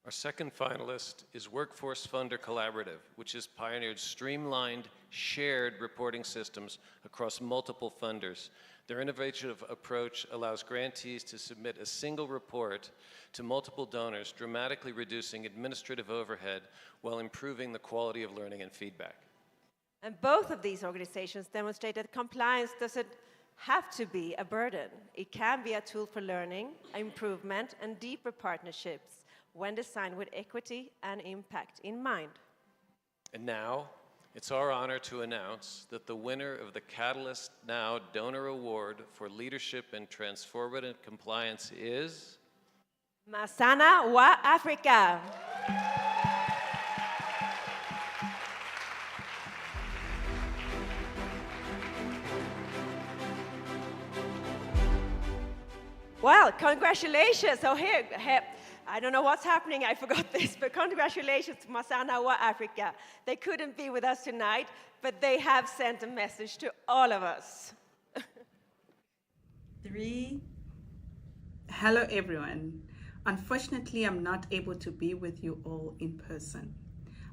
D: Our second finalist is Workforce Funder Collaborative, which has pioneered streamlined, shared reporting systems across multiple funders. Their innovative approach allows grantees to submit a single report to multiple donors, dramatically reducing administrative overhead while improving the quality of learning and feedback.
V: And both of these organizations demonstrate that compliance doesn't have to be a burden. It can be a tool for learning, improvement, and deeper partnerships when designed with equity and impact in mind.
D: And now, it's our honor to announce that the winner of the Catalyst Now Donor Award for Leadership in Transformative Compliance is
V: Masana wa Africa. Well, congratulations. So here, I don't know what's happening, I forgot this, but congratulations to Masana wa Africa. They couldn't be with us tonight, but they have sent a message to all of us.
W: Hello, everyone. Unfortunately, I'm not able to be with you all in person.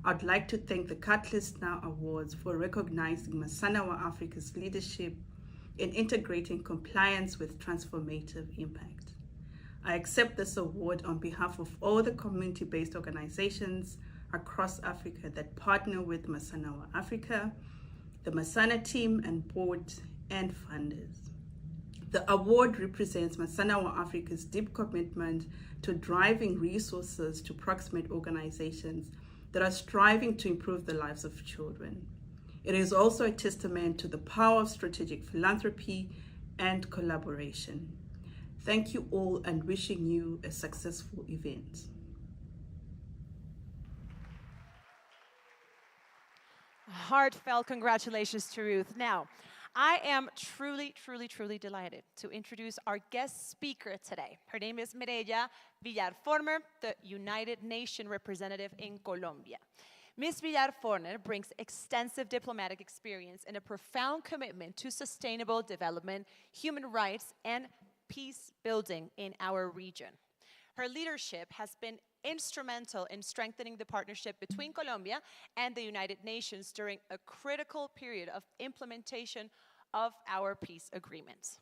W: I'd like to thank the Catalyst Now Awards for recognizing Masana wa Africa's leadership in integrating compliance with transformative impact. I accept this award on behalf of all the community-based organizations across Africa that partner with Masana wa Africa, the Masana team and board and funders. The award represents Masana wa Africa's deep commitment to driving resources to proximate organizations that are striving to improve the lives of children. It is also a testament to the power of strategic philanthropy and collaboration. Thank you all and wishing you a successful event.
B: Heartfelt congratulations to Ruth. Now, I am truly, truly, truly delighted to introduce our guest speaker today. Her name is Mireya Villar-Forner, the United Nations representative in Colombia. Ms. Villar-Forner brings extensive diplomatic experience and a profound commitment to sustainable development, human rights, and peace building in our region. Her leadership has been instrumental in strengthening the partnership between Colombia and the United Nations during a critical period of implementation of our peace agreements.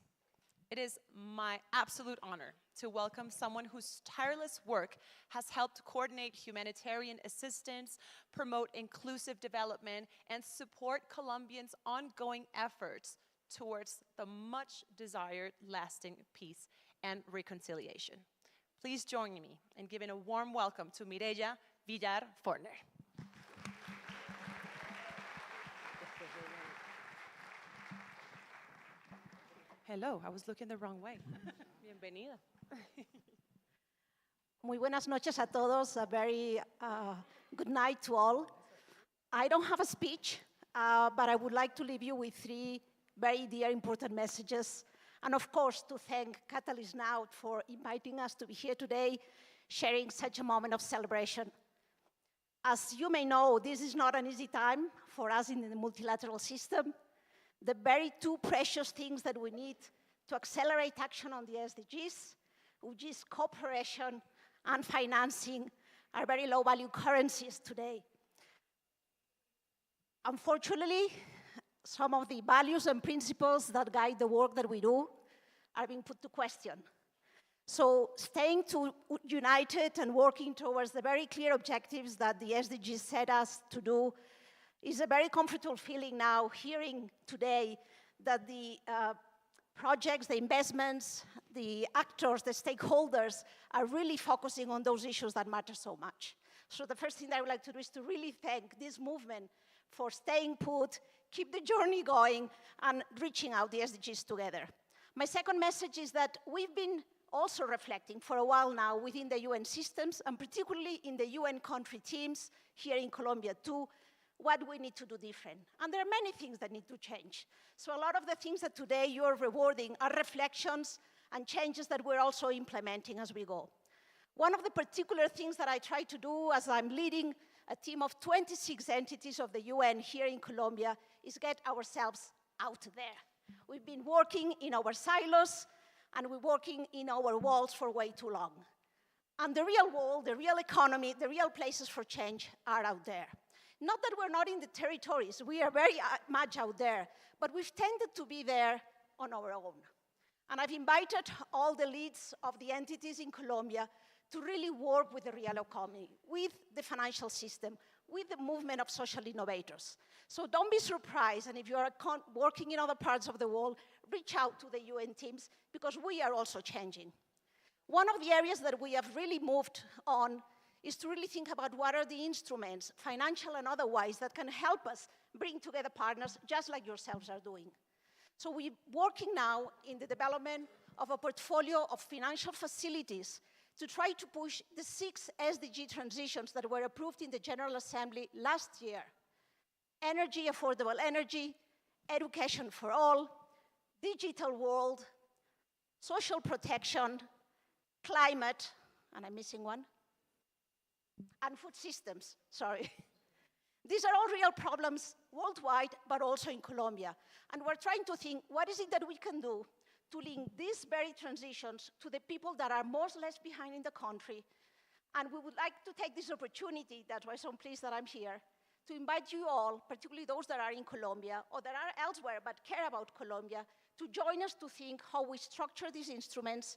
B: It is my absolute honor to welcome someone whose tireless work has helped coordinate humanitarian assistance, promote inclusive development, and support Colombians' ongoing efforts towards the much desired lasting peace and reconciliation. Please join me in giving a warm welcome to Mireya Villar-Forner. Hello, I was looking the wrong way. Bienvenida.
E: Muy buenas noches a todos. A very good night to all. I don't have a speech, but I would like to leave you with three very dear important messages. And of course, to thank Catalyst Now for inviting us to be here today, sharing such a moment of celebration. As you may know, this is not an easy time for us in the multilateral system. The very two precious things that we need to accelerate action on the SDGs, which is cooperation and financing, are very low-value currencies today. Unfortunately, some of the values and principles that guide the work that we do are being put to question. So staying united and working towards the very clear objectives that the SDGs set us to do is a very comfortable feeling now, hearing today that the projects, the investments, the actors, the stakeholders are really focusing on those issues that matter so much. So the first thing that I would like to do is to really thank this movement for staying put, keep the journey going, and reaching out the SDGs together. My second message is that we've been also reflecting for a while now within the UN systems, and particularly in the UN country teams here in Colombia too, what we need to do different. And there are many things that need to change. So a lot of the things that today you're rewarding are reflections and changes that we're also implementing as we go. One of the particular things that I try to do as I'm leading a team of 26 entities of the UN here in Colombia is get ourselves out there. We've been working in our silos and we're working in our walls for way too long. And the real world, the real economy, the real places for change are out there. Not that we're not in the territories, we are very much out there, but we've tended to be there on our own. And I've invited all the leads of the entities in Colombia to really work with the real economy, with the financial system, with the movement of social innovators. So don't be surprised, and if you are working in other parts of the world, reach out to the UN teams, because we are also changing. One of the areas that we have really moved on is to really think about what are the instruments, financial and otherwise, that can help us bring together partners just like yourselves are doing. So we're working now in the development of a portfolio of financial facilities to try to push the 6 SDG transitions that were approved in the General Assembly last year. Energy, affordable energy, education for all, digital world, social protection, climate, and I'm missing one, and food systems, sorry. These are all real problems worldwide, but also in Colombia. And we're trying to think, what is it that we can do to link these very transitions to the people that are most left behind in the country? And we would like to take this opportunity, that's why I'm pleased that I'm here, to invite you all, particularly those that are in Colombia or that are elsewhere but care about Colombia, to join us to think how we structure these instruments,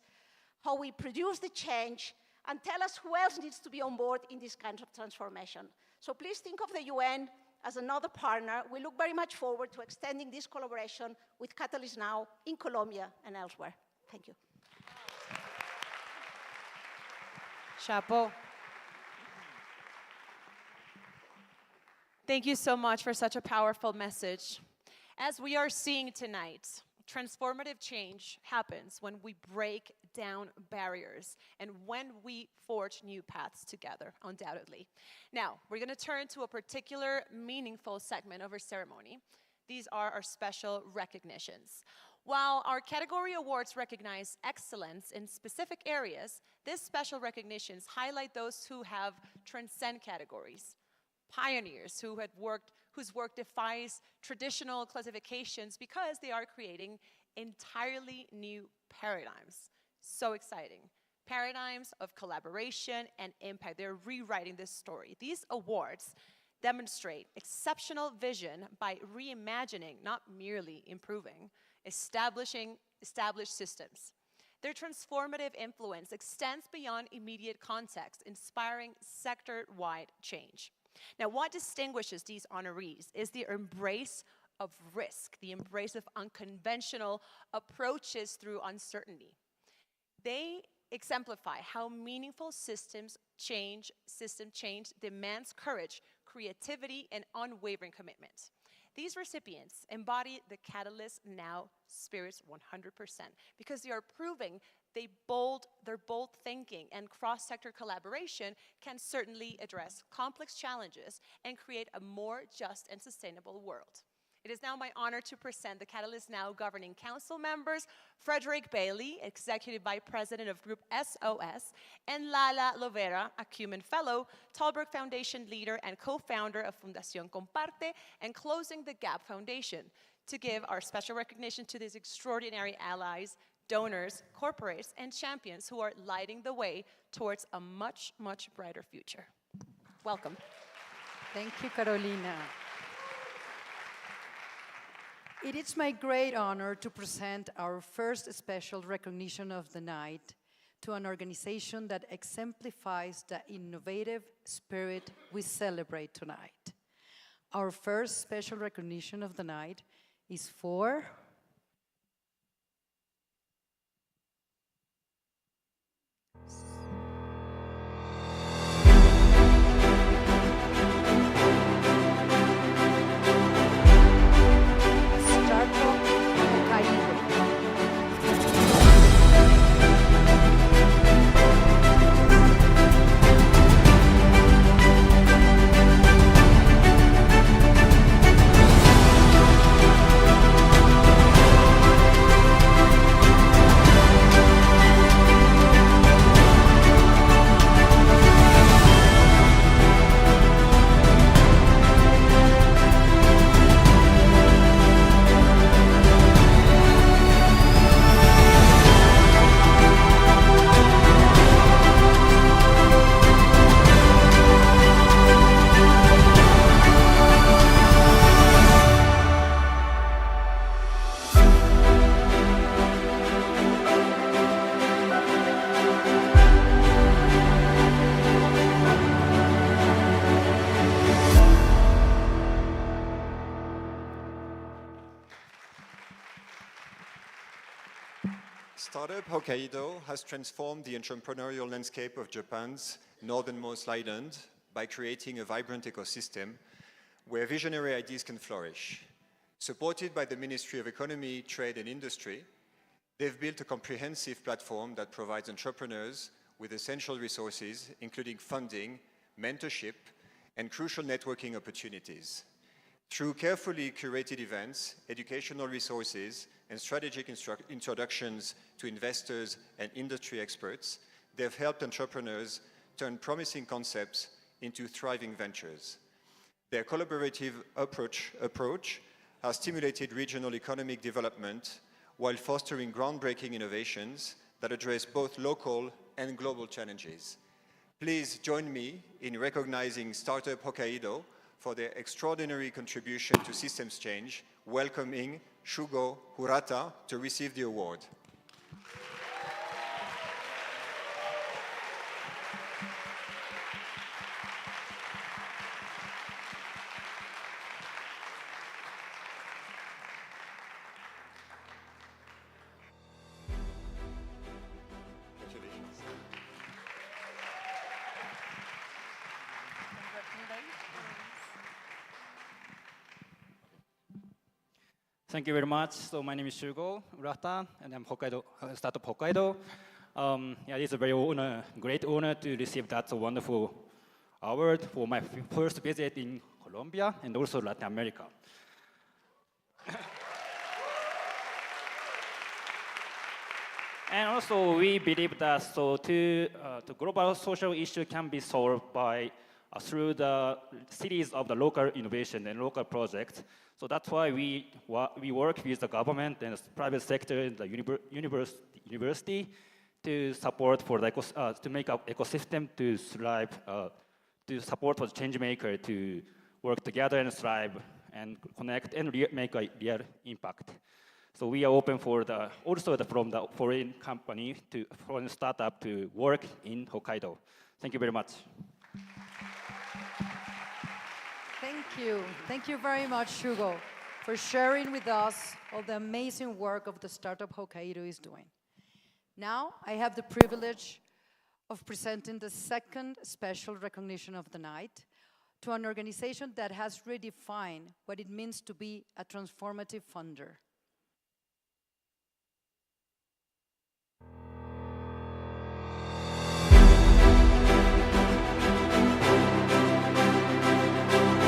E: how we produce the change, and tell us who else needs to be on board in this kind of transformation. So please think of the UN as another partner. We look very much forward to extending this collaboration with Catalyst Now in Colombia and elsewhere. Thank you.
B: Chapeau. Thank you so much for such a powerful message. As we are seeing tonight, transformative change happens when we break down barriers and when we forge new paths together, undoubtedly. Now, we're going to turn to a particular meaningful segment of our ceremony. These are our special recognitions. While our category awards recognize excellence in specific areas, these special recognitions highlight those who have transcend categories, pioneers whose work defies traditional classifications because they are creating entirely new paradigms. So exciting. Paradigms of collaboration and impact. They're rewriting this story. These awards demonstrate exceptional vision by reimagining, not merely improving, established systems. Their transformative influence extends beyond immediate context, inspiring sector-wide change. Now, what distinguishes these honorees is the embrace of risk, the embrace of unconventional approaches through uncertainty. They exemplify how meaningful system change demands courage, creativity, and unwavering commitment. These recipients embody the Catalyst Now spirits 100% because they are proving their bold thinking and cross-sector collaboration can certainly address complex challenges and create a more just and sustainable world. It is now my honor to present the Catalyst Now Governing Council members, Frederick Bailey, Executive Vice President of Group SOS, and Lala Lovera, Acumen Fellow, Tallberg Foundation leader and co-founder of Fundación Comparte and Closing the Gap Foundation, to give our special recognition to these extraordinary allies, donors, corporates, and champions who are lighting the way towards a much, much brighter future. Welcome.
F: Thank you, Carolina. It is my great honor to present our first special recognition of the night to an organization that exemplifies the innovative spirit we celebrate tonight. Our first special recognition of the night is for
G: Startup Hokkaido has transformed the entrepreneurial landscape of Japan's northernmost island by creating a vibrant ecosystem where visionary ideas can flourish. Supported by the Ministry of Economy, Trade and Industry, they've built a comprehensive platform that provides entrepreneurs with essential resources, including funding, mentorship, and crucial networking opportunities. Through carefully curated events, educational resources, and strategic introductions to investors and industry experts, they've helped entrepreneurs turn promising concepts into thriving ventures. Their collaborative approach has stimulated regional economic development while fostering groundbreaking innovations that address both local and global challenges. Please join me in recognizing Startup Hokkaido for their extraordinary contribution to systems change, welcoming Shugo Hurata to receive the award.
H: Thank you very much. So my name is Shugo Urata, and I'm Hokkaido, startup Hokkaido. Yeah, it's a great honor to receive that wonderful award for my first visit in Colombia and also Latin America. And also, we believe that the global social issue can be solved by through the series of the local innovation and local projects. So that's why we work with the government and the private sector and the university to support for the to make an ecosystem to thrive, to support for the change maker to work together and thrive and connect and make a real impact. So we are open for from the foreign company to foreign startup to work in Hokkaido. Thank you very much.
F: Thank you. Thank you very much, Shugo, for sharing with us all the amazing work of the startup Hokkaido is doing. Now, I have the privilege of presenting the second special recognition of the night to an organization that has redefined what it means to be a transformative funder.
G: Thank you.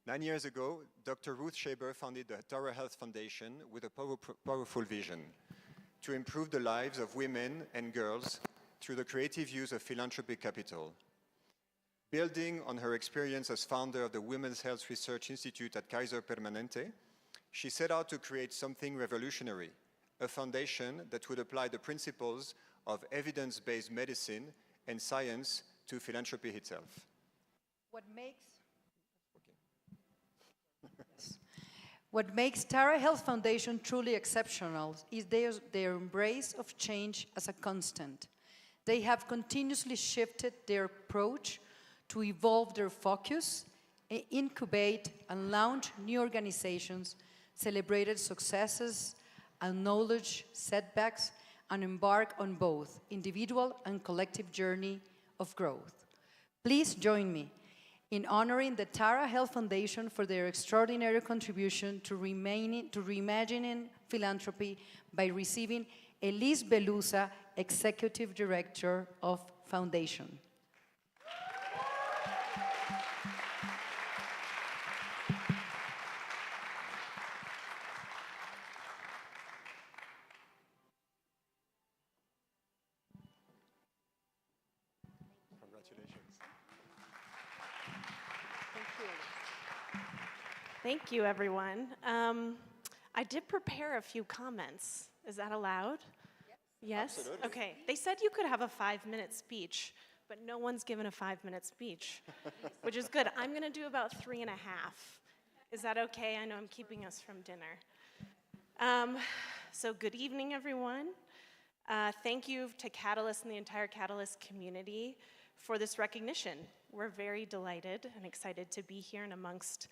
G: 9 years ago, Dr. Ruth Shaber founded the Tara Health Foundation with a powerful vision to improve the lives of women and girls through the creative use of philanthropic capital. Building on her experience as founder of the Women's Health Research Institute at Kaiser Permanente, she set out to create something revolutionary, a foundation that would apply the principles of evidence-based medicine and science to philanthropy itself.
F: What makes Tara Health Foundation truly exceptional is their embrace of change as a constant. They have continuously shifted their approach to evolve their focus, incubate and launch new organizations, celebrated successes, acknowledge setbacks, and embark on both individual and collective journey of growth. Please join me in honoring the Tara Health Foundation for their extraordinary contribution to reimagining philanthropy by receiving Elise Belusa, Executive Director of Foundation.
I: Thank you, everyone. I did prepare a few comments. Is that allowed? Yes?
G: Absolutely.
I: Okay. They said you could have a 5-minute speech, but no one's given a 5-minute speech, which is good. I'm going to do about 3.5. Is that okay? I know I'm keeping us from dinner. So good evening, everyone. Thank you to Catalyst and the entire Catalyst community for this recognition. We're very delighted and excited to be here and amongst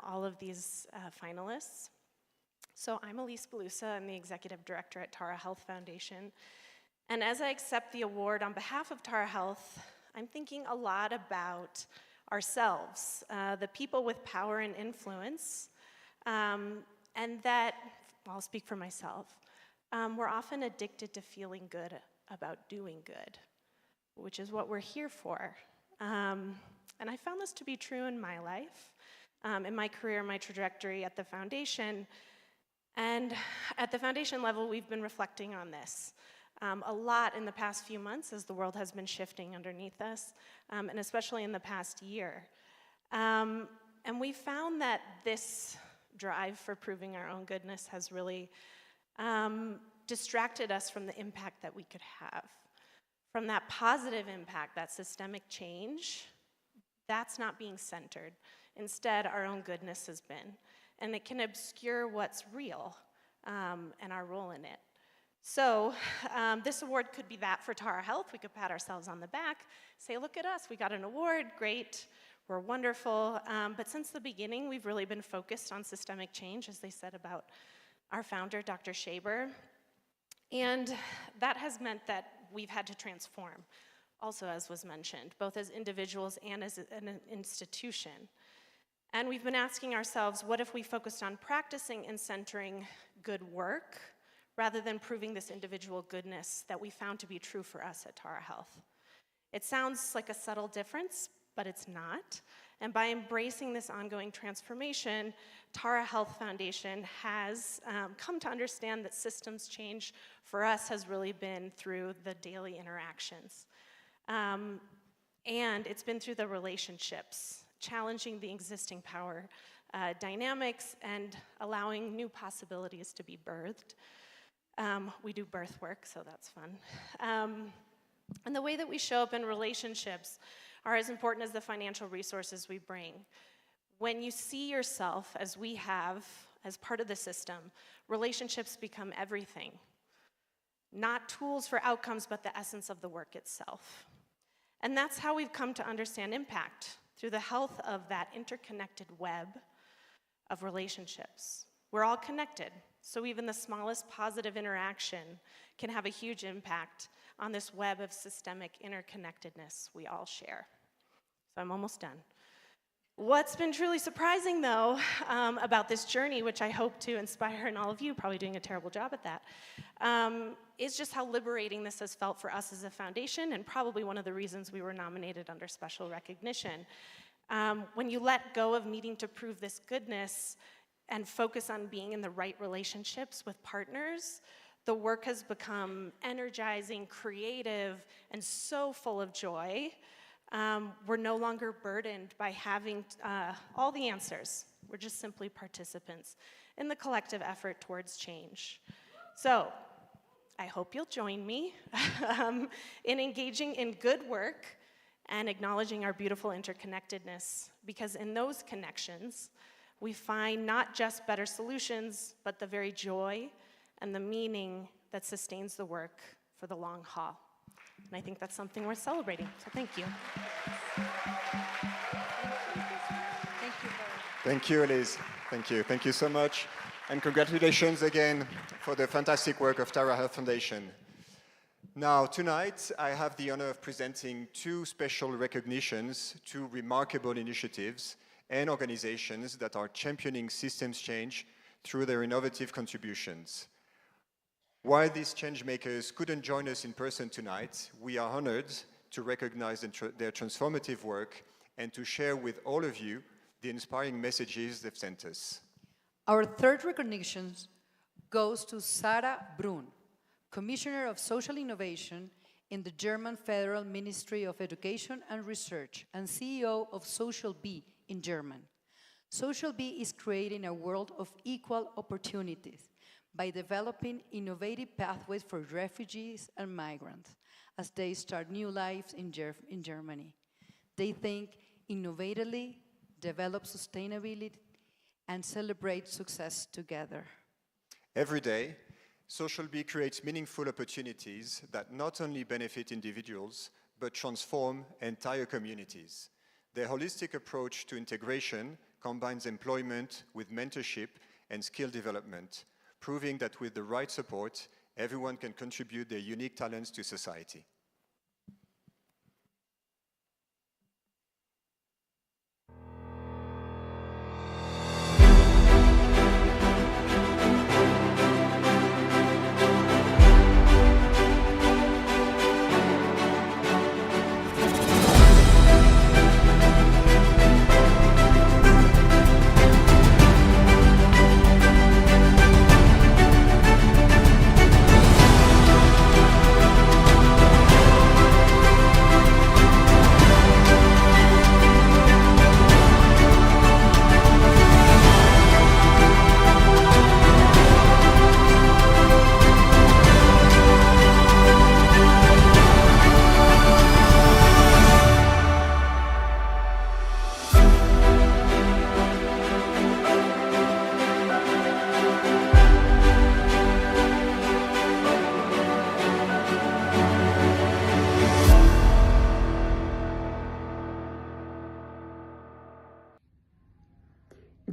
I: all of these finalists. So I'm Elise Belusa. I'm the Executive Director at Tara Health Foundation. And as I accept the award on behalf of Tara Health, I'm thinking a lot about ourselves, the people with power and influence, and that, I'll speak for myself, we're often addicted to feeling good about doing good, which is what we're here for. And I found this to be true in my life, in my career, my trajectory at the foundation. And And at the foundation level, we've been reflecting on this a lot in the past few months as the world has been shifting underneath us, and especially in the past year. And we found that this drive for proving our own goodness has really distracted us from the impact that we could have. From that positive impact, that systemic change, that's not being centered. Instead, our own goodness has been. And it can obscure what's real and our role in it. So this award could be that for Tara Health. We could pat ourselves on the back, say, look at us, we got an award, great, we're wonderful. But since the beginning, we've really been focused on systemic change, as they said about our founder, Dr. Shaber. And that has meant that we've had to transform, also as was mentioned, both as individuals and as an institution. And we've been asking ourselves, what if we focused on practicing and centering good work rather than proving this individual goodness that we found to be true for us at Tara Health? It sounds like a subtle difference, but it's not. And by embracing this ongoing transformation, Tara Health Foundation has come to understand that systems change for us has really been through the daily interactions. And it's been through the relationships, challenging the existing power dynamics and allowing new possibilities to be birthed. We do birth work, so that's fun. And the way that we show up in relationships are as important as the financial resources we bring. When you see yourself, as we have, as part of the system, relationships become everything. Not tools for outcomes, but the essence of the work itself. And that's how we've come to understand impact, through the health of that interconnected web of relationships. We're all connected, so even the smallest positive interaction can have a huge impact on this web of systemic interconnectedness we all share. So I'm almost done. What's been truly surprising, though, about this journey, which I hope to inspire in all of you, probably doing a terrible job at that, is just how liberating this has felt for us as a foundation, and probably one of the reasons we were nominated under special recognition. When you let go of needing to prove this goodness and focus on being in the right relationships with partners, the work has become energizing, creative, and so full of joy. We're no longer burdened by having all the answers. We're just simply participants in the collective effort towards change. So I hope you'll join me in engaging in good work and acknowledging our beautiful interconnectedness, because in those connections, we find not just better solutions, but the very joy and the meaning that sustains the work for the long haul. And I think that's something worth celebrating, so thank you.
G: Thank you, Elise. Thank you. Thank you so much. And congratulations again for the fantastic work of Tara Health Foundation. Now, tonight, I have the honor of presenting two special recognitions, two remarkable initiatives and organizations that are championing systems change through their innovative contributions. While these change makers couldn't join us in person tonight, we are honored to recognize their transformative work and to share with all of you the inspiring messages they've sent us.
F: Our third recognition goes to Sarah Brun, Commissioner of Social Innovation in the German Federal Ministry of Education and Research and CEO of Social B in German. Social B is creating a world of equal opportunities by developing innovative pathways for refugees and migrants as they start new lives in Germany. They think innovatively, develop sustainability, and celebrate success together.
G: Every day, Social B creates meaningful opportunities that not only benefit individuals, but transform entire communities. Their holistic approach to integration combines employment with mentorship and skill development, proving that with the right support, everyone can contribute their unique talents to society.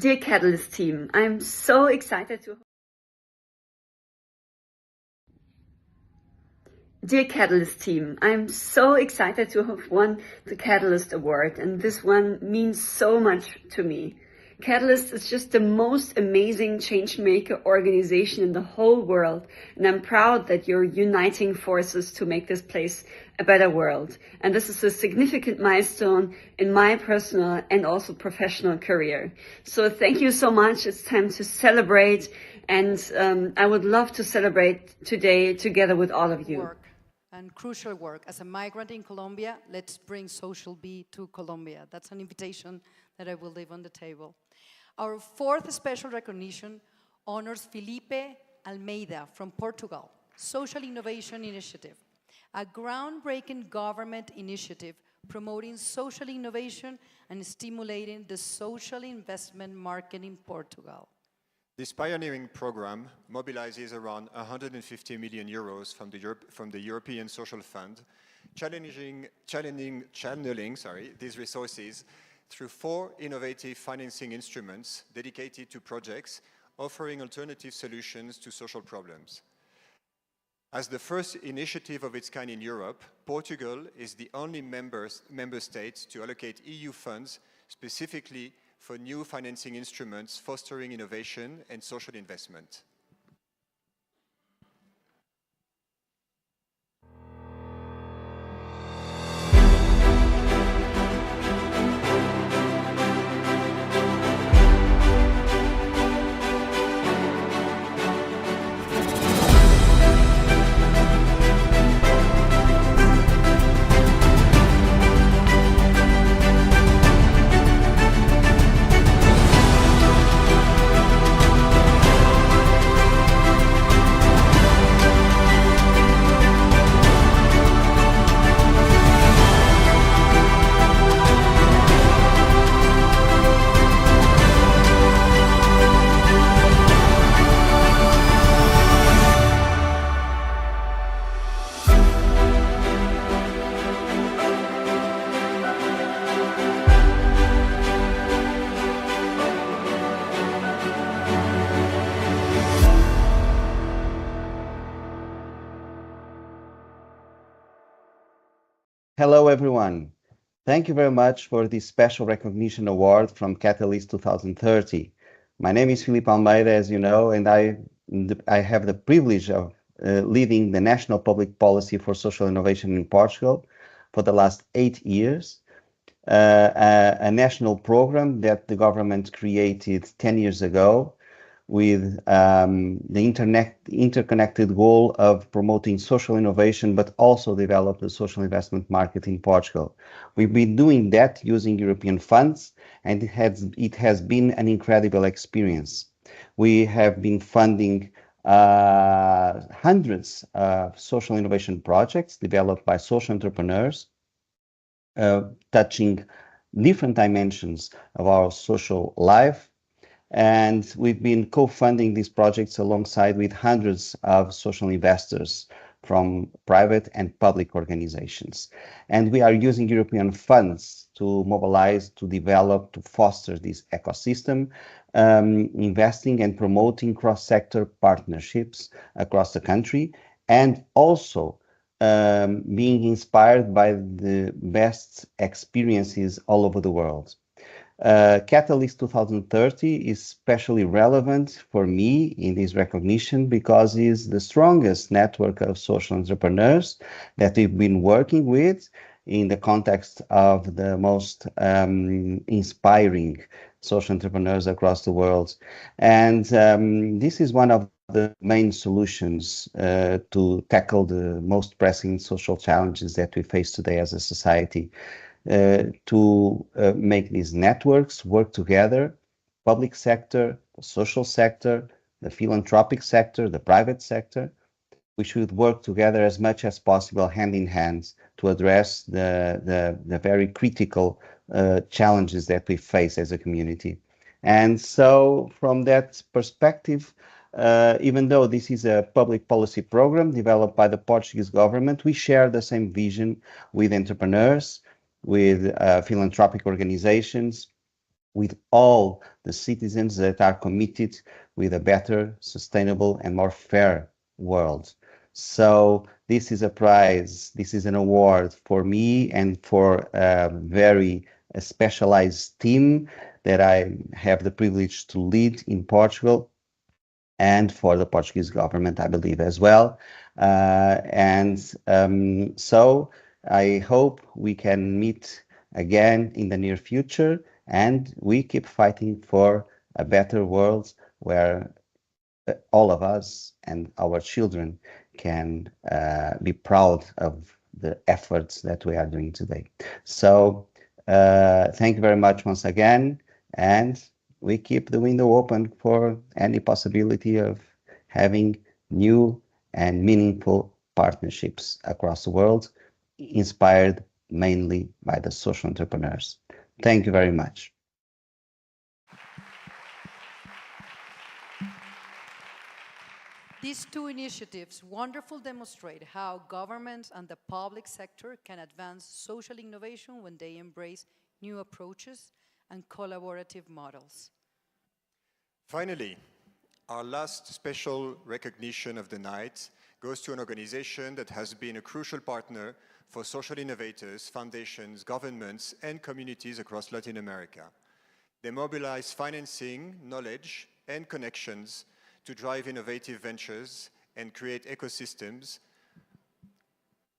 K: Dear Catalyst team, I'm so excited to Dear Catalyst team, I'm so excited to have won the Catalyst Award, and this one means so much to me. Catalyst is just the most amazing changemaker organization in the whole world, and I'm proud that you're uniting forces to make this place a better world. And this is a significant milestone in my personal and also professional career. So thank you so much. It's time to celebrate, and I would love to celebrate today together with all of you.
F: And crucial work. As a migrant in Colombia, let's bring social B to Colombia. That's an invitation that I will leave on the table. Our fourth special recognition honors Felipe Almeida from Portugal, Social Innovation Initiative, a groundbreaking government initiative promoting social innovation and stimulating the social investment market in Portugal.
G: This pioneering program mobilizes around 150 million euros from the European Social Fund, channeling these resources through 4 innovative financing instruments dedicated to projects offering alternative solutions to social problems. As the first initiative of its kind in Europe, Portugal is the only member state to allocate EU funds specifically for new financing instruments fostering innovation and social investment.
L: Hello, everyone. Thank you very much for this special recognition award from Catalyst 2030. My name is Filipe Almeida, as you know, and I have the privilege of leading the National Public Policy for Social Innovation in Portugal for the last 8 years, a national program that the government created 10 years ago with the interconnected goal of promoting social innovation, but also develop the social investment market in Portugal. We've been doing that using European funds, and it has been an incredible experience. We have been funding hundreds of social innovation projects developed by social entrepreneurs, touching different dimensions of our social life. And we've been co-funding these projects alongside with hundreds of social investors from private and public organizations. And we are using European funds to mobilize, to develop, to foster this ecosystem, investing and promoting cross-sector partnerships across the country, and also being inspired by the best experiences all over the world. Catalyst 2030 is especially relevant for me in this recognition because it is the strongest network of social entrepreneurs that we've been working with in the context of the most inspiring social entrepreneurs across the world. And this is one of the main solutions to tackle the most pressing social challenges that we face today as a society. To make these networks work together, public sector, the social sector, the philanthropic sector, the private sector. We should work together as much as possible, hand in hand, to address the very critical challenges that we face as a community. And so from that perspective, even though this is a public policy program developed by the Portuguese government, we share the same vision with entrepreneurs, with philanthropic organizations, with all the citizens that are committed with a better, sustainable, and more fair world. So this is a prize, this is an award for me and for a very specialized team that I have the privilege to lead in Portugal, and for the Portuguese government, I believe, as well. So I hope we can meet again in the near future, and we keep fighting for a better world where all of us and our children can be proud of the efforts that we are doing today. So thank you very much once again, and we keep the window open for any possibility of having new and meaningful partnerships across the world, inspired mainly by the social entrepreneurs. Thank you very much.
F: These two initiatives wonderfully demonstrate how governments and the public sector can advance social innovation when they embrace new approaches and collaborative models.
G: Finally, our last special recognition of the night goes to an organization that has been a crucial partner for social innovators, foundations, governments, and communities across Latin America. They mobilize financing, knowledge, and connections to drive innovative ventures and create ecosystems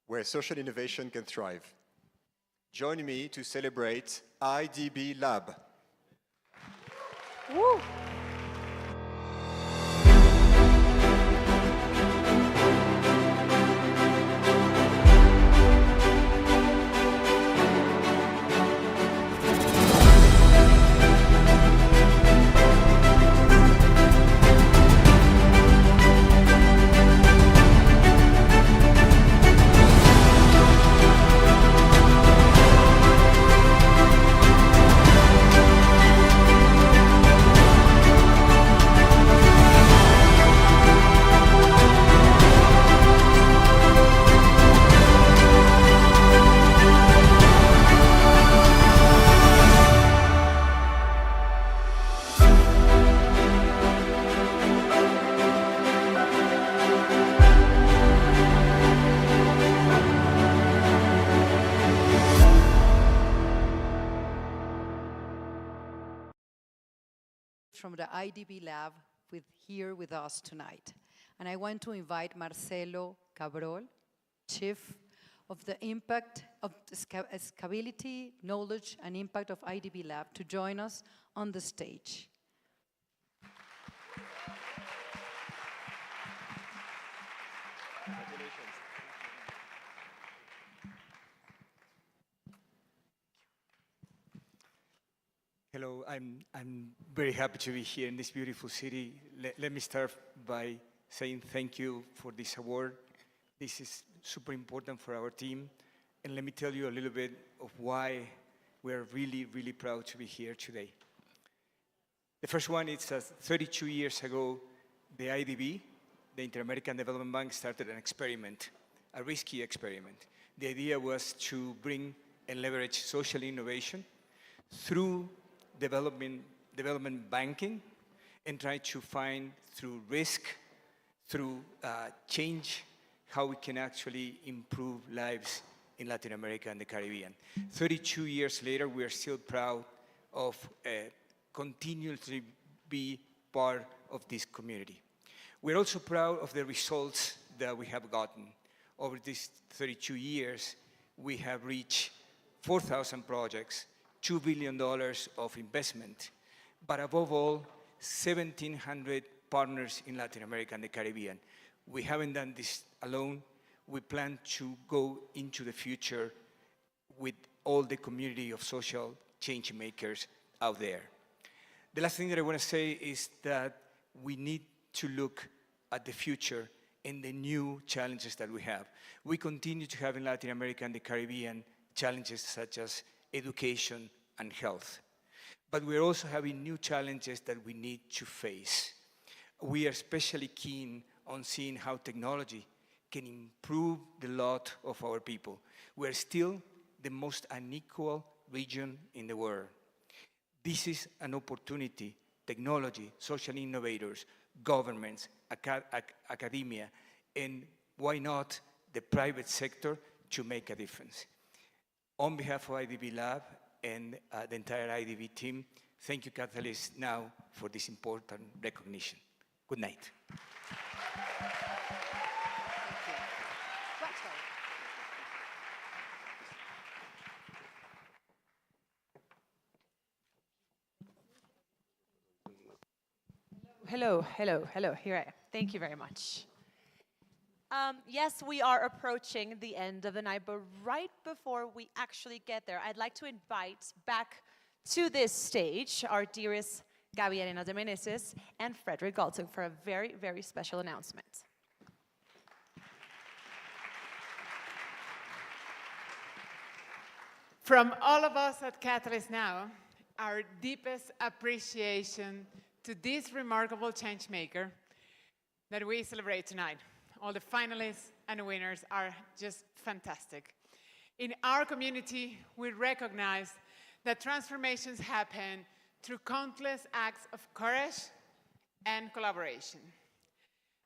G: where social innovation can thrive. Join me to celebrate IDB Lab.
B: Woo.
F: From the IDB Lab here with us tonight. And I want to invite Marcelo Cabrol, Chief of the Impact of Scalability, Knowledge and Impact of IDB Lab to join us on the stage.
C: Hello, I'm very happy to be here in this beautiful city. Let me start by saying thank you for this award. This is super important for our team. And let me tell you a little bit of why we're really, really proud to be here today. The first one is 32 years ago, the IDB, the Inter-American Development Bank, started an experiment, a risky experiment. The idea was to bring and leverage social innovation through development banking and try to find through risk, through change, how we can actually improve lives in Latin America and the Caribbean. 32 years later, we are still proud of continuously be part of this community. We're also proud of the results that we have gotten. Over these 32 years, we have reached 4,000 projects, $2 billion of investment, but above all, 1,700 partners in Latin America and the Caribbean. We haven't done this alone. We plan to go into the future with all the community of social change makers out there. The last thing that I want to say is that we need to look at the future and the new challenges that we have. We continue to have in Latin America and the Caribbean challenges such as education and health. But we're also having new challenges that we need to face. We are especially keen on seeing how technology can improve the lot of our people. We're still the most unequal region in the world. This is an opportunity, technology, social innovators, governments, academia, and why not the private sector to make a difference. On behalf of IDB Lab and the entire IDB team, thank you, Catalyst, now for this important recognition. Good night.
B: Hello, hello, hello. Here I am. Thank you very much. Yes, we are approaching the end of the night, but right before we actually get there, I'd like to invite back to this stage our dearest Gaby Arena de Meneses and Frederick Galton for a very, very special announcement.
M: From all of us at Catalyst Now, our deepest appreciation to this remarkable change maker that we celebrate tonight. All the finalists and winners are just fantastic. In our community, we recognize that transformations happen through countless acts of courage and collaboration.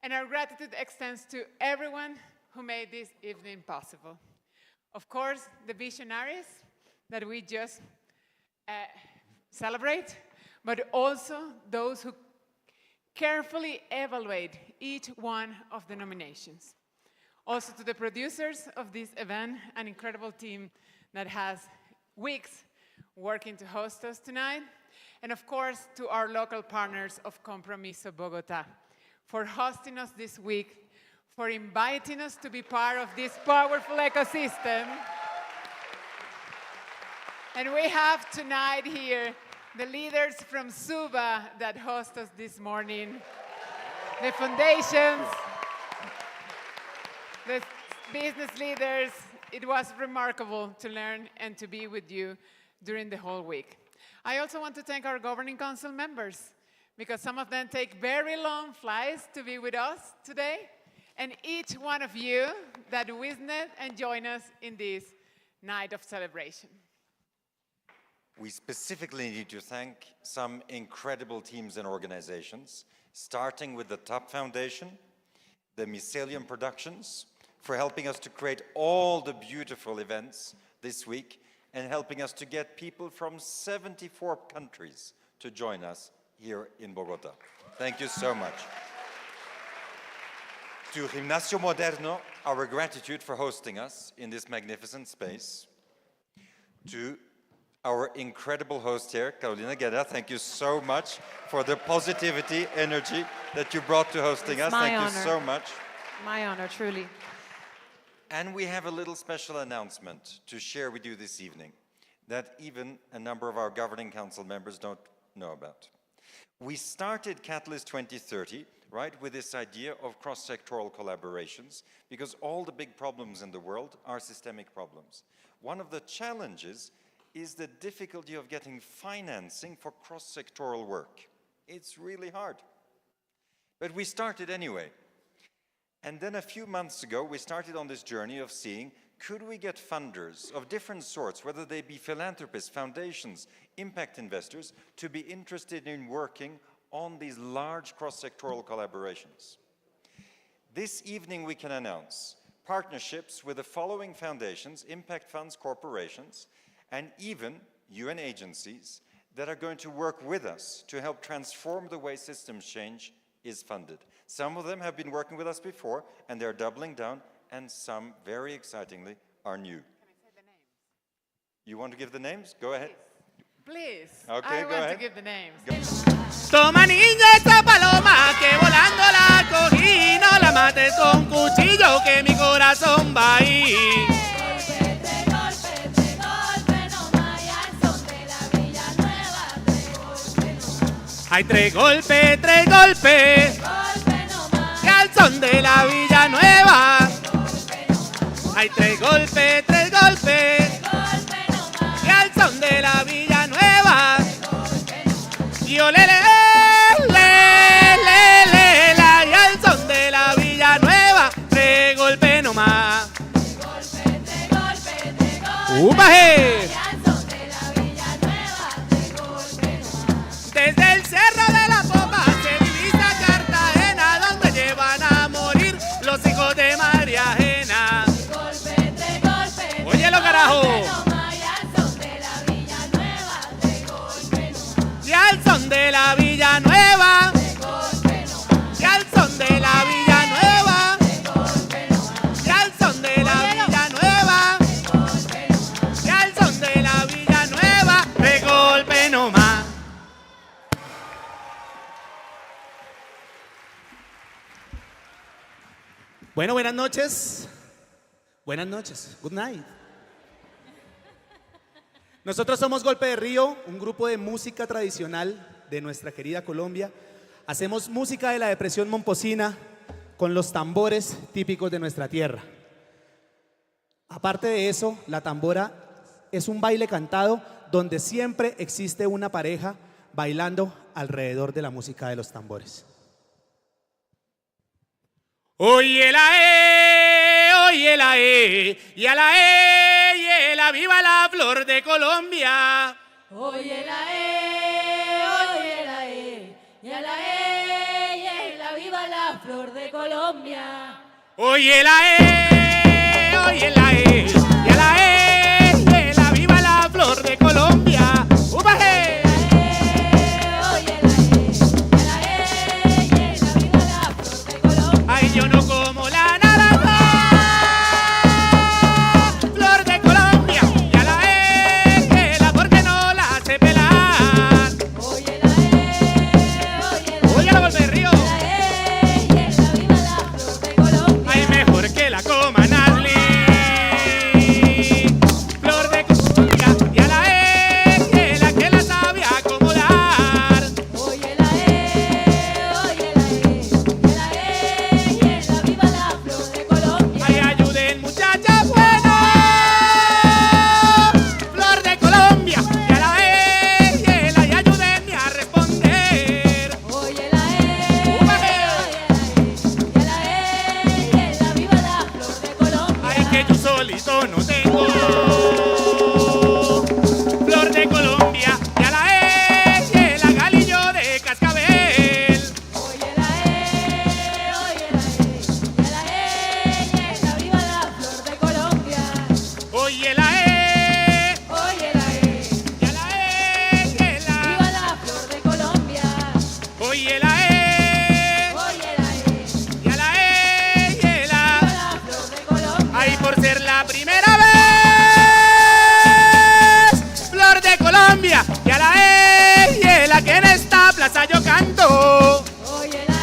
M: And our gratitude extends to everyone who made this evening possible. Of course, the visionaries that we just celebrate, but also those who carefully evaluate each one of the nominations. Also to the producers of this event, an incredible team that has weeks working to host us tonight. And of course, to our local partners of Compromiso Bogota for hosting us this week, for inviting us to be part of this powerful ecosystem. And we have tonight here the leaders from Suba that host us this morning, the foundations, the business leaders. It was remarkable to learn and to be with you during the whole week. I also want to thank our governing council members, because some of them take very long flights to be with us today, and each one of you that witnessed and joined us in this night of celebration.
N: We specifically need to thank some incredible teams and organizations, starting with the TOP Foundation, the Mycelium Productions, for helping us to create all the beautiful events this week and helping us to get people from 74 countries to join us here in Bogota. Thank you so much. To Gimnasio Moderno, our gratitude for hosting us in this magnificent space. To our incredible host here, Carolina Guerra, thank you so much for the positivity, energy that you brought to hosting us. Thank you so much.
B: My honor, truly.
N: And we have a little special announcement to share with you this evening that even a number of our governing council members don't know about. We started Catalyst 2030, right, with this idea of cross-sectoral collaborations, because all the big problems in the world are systemic problems. One of the challenges is the difficulty of getting financing for cross-sectoral work. It's really hard. But we started anyway. And then a few months ago, we started on this journey of seeing, could we get funders of different sorts, whether they be philanthropists, foundations, impact investors, to be interested in working on these large cross-sectoral collaborations. This evening we can announce partnerships with the following foundations, impact funds, corporations, and even UN agencies that are going to work with us to help transform the way systems change is funded. Some of them have been working with us before, and they're doubling down, and some, very excitingly, are new. Can I say the names? You want to give the names? Go ahead.
M: Please.
N: Okay,
M: I
N: go
M: want
N: ahead.
M: to give the names.
O: Toma niña esa paloma que volando la cogí, no la mates con cuchillo que mi corazón va ahí. Hay tres golpes, que al son de la Villanueva. Hay tres golpes, que al son de la Villanueva. Yo le, la, y al son de la Villanueva. Tres golpes nomás. ¡Upaje! Bueno, buenas noches. Buenas noches. Good night. Nosotros somos Golpe de Río, un grupo de música tradicional de nuestra querida Colombia. Hacemos música de la depresión momposina con los tambores típicos de nuestra tierra. Aparte de eso, la tambora es un baile cantado donde siempre existe una pareja bailando alrededor de la música de los tambores. Oye la y a la y la viva la flor de Colombia.
P: Oye la y a la la viva la flor de Colombia.
O: Oye la y a la la viva la flor de Colombia. ¡Upaje! Ay, yo no como la naranja, flor de Colombia, y a la porque no la hace pelar. Oye la Golpe de Río. Ay, mejor que la coma Nasli, flor de Colombia, y a la que la sabe acomodar. Oye la ay, ayuden muchachas buenas, flor de Colombia, y a la y ayúdenme a responder. Oye la viva la flor de Colombia. Ay, que yo solito no tengo flor de Colombia, y a la galillo de cascabel. Oye la viva la flor de Colombia. Oye la y a la viva la flor de Colombia. Oye la y a la la flor de Colombia. Ay, por ser la primera vez, flor de Colombia, y a la que en esta plaza yo canto. Oye la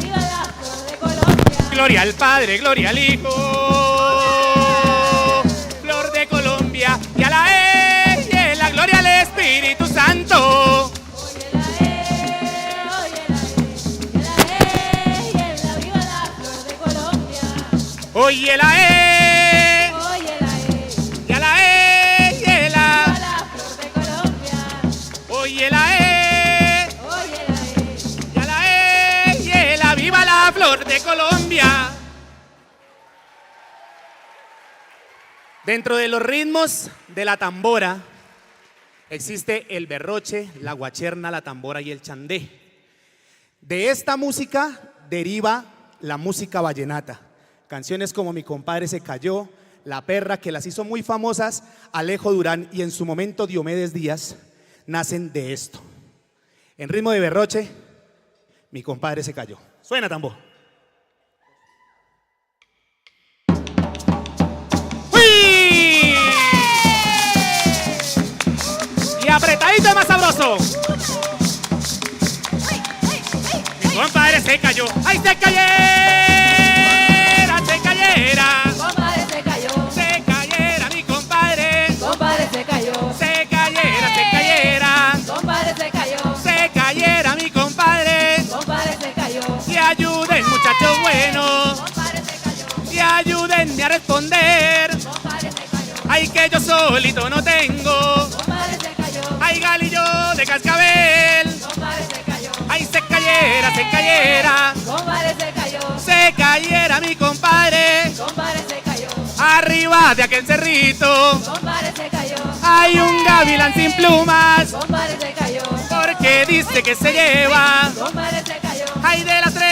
O: viva la flor de Colombia. Gloria al Padre, gloria al Hijo, flor de Colombia, y a la gloria al Espíritu Santo. Oye la viva la flor de Colombia. Oye la y a la viva la flor de Colombia. Oye la y a la viva la flor de Colombia. Dentro de los ritmos de la tambora existe el berroche, la guacherna, la tambora y el chandé. De esta música deriva la música vallenata. Canciones como Mi compadre se cayó, La perra, que las hizo muy famosas Alejo Durán y en su momento Diomedes Díaz, nacen de esto. En ritmo de berroche, Mi compadre se cayó. Suena tambor. ¡Uy! Y apretadito más sabroso. Mi compadre se cayó. ¡Ay, se cayera, se cayera!
P: Compadre se cayó.
O: Se cayera, mi compadre.
P: Compadre se cayó.
O: Se cayera, se cayera.
P: Compadre se cayó.
O: Se cayera, mi compadre.
P: Compadre se cayó.
O: Y ayuden, muchachos buenos.
P: Compadre se cayó.
O: Y ayúdenme a responder.
P: Compadre se cayó.
O: Ay, que yo solito no tengo.
P: Compadre se cayó.
O: Ay, galillo de cascabel.
P: Compadre se cayó.
O: Ay, se cayera, se cayera.
P: Compadre se cayó.
O: Se cayera, mi compadre.
P: Compadre se cayó.
O: Arriba de aquel cerrito.
P: Compadre se cayó.
O: Hay un gavilán sin plumas.
P: Compadre se cayó.
O: Porque dice que se lleva.
P: Compadre se cayó.
O: Ay, de las tres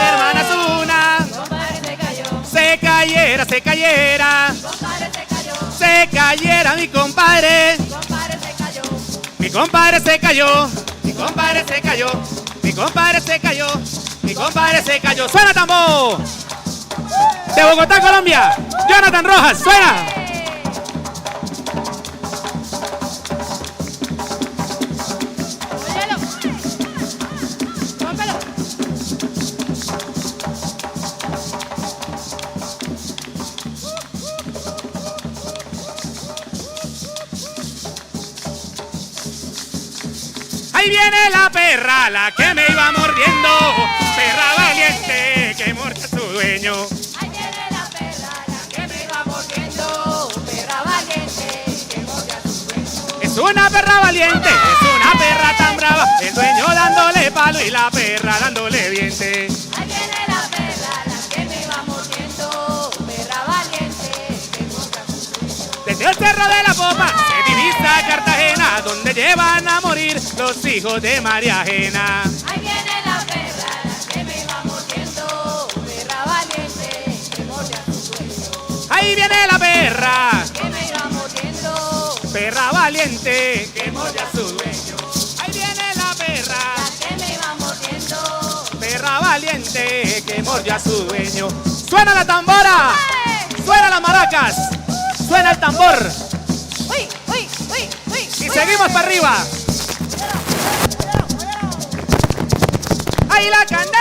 O: hermanas una.
P: Compadre se cayó.
O: Se cayera, se cayera.
P: Compadre se cayó.
O: Se cayera, mi compadre.
P: Compadre se cayó.
O: Mi compadre se cayó. Mi compadre se cayó. Mi compadre se cayó. Mi compadre se cayó. ¡Suena tambor! De Bogotá, Colombia, Jonathan Rojas, suena. perra, la que me iba mordiendo, perra valiente que morde a su dueño.
P: Ahí viene la perra, la que me iba mordiendo, perra valiente que morde a su dueño.
O: Es una perra valiente, es una perra tan brava, el dueño dándole palo y la perra dándole diente.
P: Ahí viene la perra, la que me iba mordiendo, perra valiente que morde a su dueño.
O: Desde el cerro de la Popa se divisa Cartagena, donde llevan a morir los hijos de María Ajena.
P: Ahí viene la perra, la que me iba mordiendo, perra valiente que morde a su dueño.
O: Ahí viene la perra,
P: Que me iba mordiendo,
O: perra valiente que morde a su dueño. Ahí viene la perra,
P: la que me iba mordiendo.
O: perra valiente que morde a su dueño. Suena la tambora, suena las maracas, suena el tambor.
P: Uy, uy, uy, uy.
O: Y seguimos para arriba. ¡Ahí la candela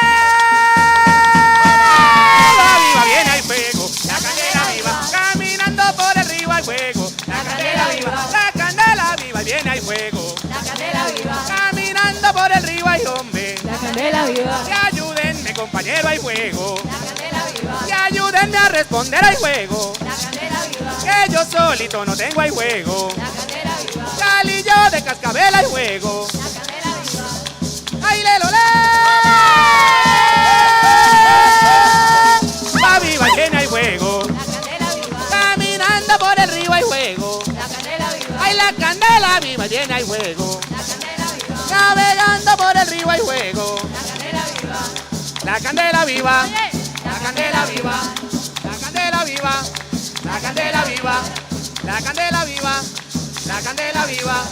O: viva! Viene al fuego. La candela viva, caminando por el río al fuego. La candela viva, la candela viva, viene al fuego.
P: La candela viva,
O: Caminando por el río ay hombre.
P: la candela viva,
O: Y ayúdenme compañero al fuego.
P: la candela viva,
O: Y ayúdenme a responder al fuego.
P: la candela viva,
O: Que yo solito no tengo al fuego.
P: la candela viva,
O: Calillo de cascabel al fuego.
P: la candela viva.
O: ¡Ay, le, lo, le! Va viva llena hay fuego.
P: La candela viva,
O: Caminando por el río hay fuego.
P: la candela viva,
O: ¡Ay, la candela viva llena hay fuego!
P: la candela viva,
O: Navegando por el río hay fuego.
P: la candela viva.
O: La candela viva.
P: Oye,
O: La candela viva. La candela viva. La candela viva. La candela viva. La candela viva.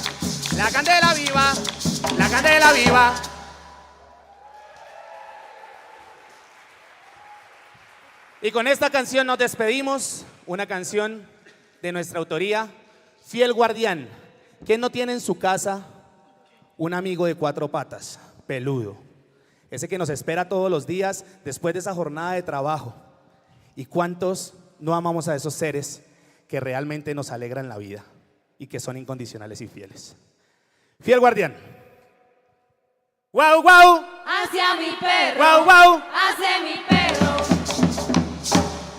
O: La candela viva. La candela viva. Y con esta canción nos despedimos, una canción de nuestra autoría, Fiel Guardián. ¿Quién no tiene en su casa un amigo de cuatro patas, peludo? Ese que nos espera todos los días después de esa jornada de trabajo. ¿Y cuántos no amamos a esos seres que realmente nos alegran la vida y que son incondicionales y fieles? Fiel Guardián. ¡Guau, guau!
P: Hacia mi perro,
O: ¡Guau, guau!
P: hacia mi perro.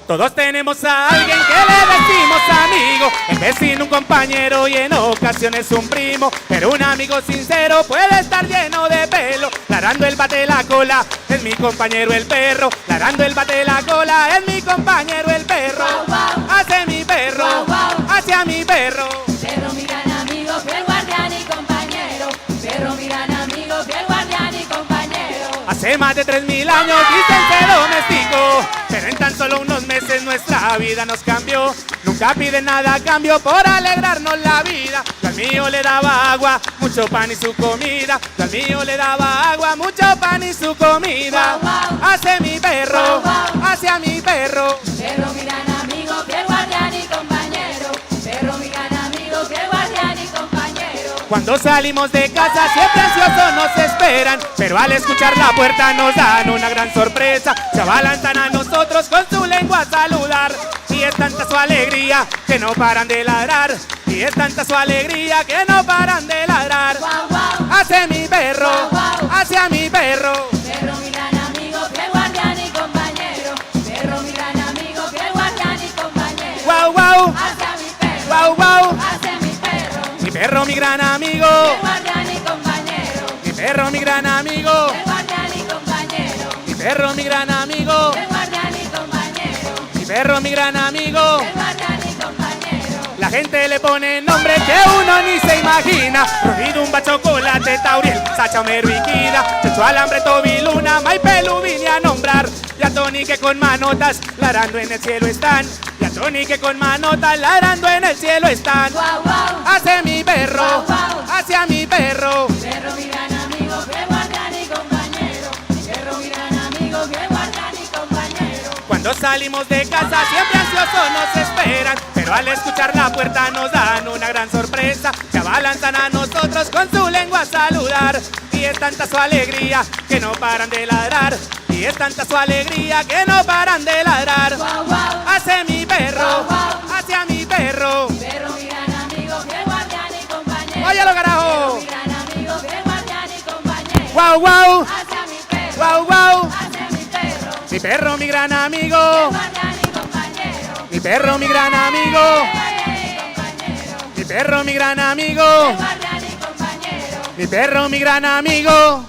O: Todos tenemos a alguien que le decimos amigo, el vecino, un compañero y en ocasiones un primo, pero un amigo sincero puede estar lleno de pelo. Larando el bate la cola, es mi compañero el perro. Larando el bate la cola, es mi compañero el perro.
P: Guau, guau.
O: Hacia mi perro,
P: Guau, guau.
O: hacia mi perro.
P: Perro, mi gran amigo, fiel guardián y compañero. Perro, mi gran amigo, fiel guardián y compañero.
O: Hace más de 3000 años dicen se domesticó, pero en tan solo unos meses nuestra vida nos cambió. Nunca piden nada a cambio por alegrarnos la vida. Yo al mío le daba agua, mucho pan y su comida. Yo al mío le daba agua, mucho pan y su comida.
P: Guau, guau.
O: Hacia mi perro,
P: Guau, guau.
O: hacia mi perro.
P: Perro, mi gran amigo, fiel guardián y compañero. Perro, mi gran amigo, fiel guardián y compañero.
O: Cuando salimos de casa siempre ansiosos nos esperan, pero al escuchar la puerta nos dan una gran sorpresa. Se abalanzan a nosotros con su lengua a saludar, y es tanta su alegría que no paran de ladrar. Y es tanta su alegría que no paran de ladrar.
P: Guau, guau.
O: Hacia mi perro,
P: Guau, guau.
O: hacia mi perro.
P: Perro, mi gran amigo, fiel guardián y compañero. Perro, mi gran amigo, fiel guardián y compañero.
O: Guau, guau,
P: Hacia mi perro,
O: guau, guau.
P: hacia mi perro.
O: Mi perro, mi gran amigo.
P: Fiel guardián y compañero.
O: Mi perro, mi gran amigo.
P: Fiel guardián y compañero.
O: Mi perro, mi gran amigo.
P: Fiel guardián y compañero.
O: Mi perro, mi gran amigo.
P: Fiel guardián y compañero.
O: La gente le pone nombre que uno ni se imagina. Rodidumba, chocolate, tauriel, sacha, homero y kida. Checho, alambre, tobiluna, maipelu vine a nombrar. Y a Tony que con manotas ladrando en el cielo están. Y a Tony que con manotas ladrando en el cielo están.
P: Guau, guau.
O: Hacia mi perro,
P: Guau, guau.
O: hacia mi perro.
P: Perro, mi gran amigo, fiel guardián y compañero. Perro, mi gran amigo, fiel guardián y compañero.
O: Cuando salimos de casa siempre ansiosos nos esperan, pero al escuchar la puerta nos dan una gran sorpresa. Se abalanzan a nosotros con su lengua a saludar, y es tanta su alegría que no paran de ladrar. Y es tanta su alegría que no paran de ladrar.
P: Guau, guau.
O: Hacia mi perro,
P: Guau, guau.
O: hacia mi perro.
P: Perro, mi gran amigo, fiel guardián y compañero.
O: ¡Óyalo, carajo!
P: Perro, mi gran amigo, fiel guardián y compañero.
O: Wow, wow.
P: Hacia mi perro.
O: Wow, wow.
P: Hacia mi perro.
O: Mi perro, mi gran amigo.
P: Guardián y compañero.
O: Mi perro, mi gran amigo.
P: Guardián y compañero.
O: Mi perro, mi gran amigo.
P: Guardián y compañero.
O: Mi perro, mi gran amigo.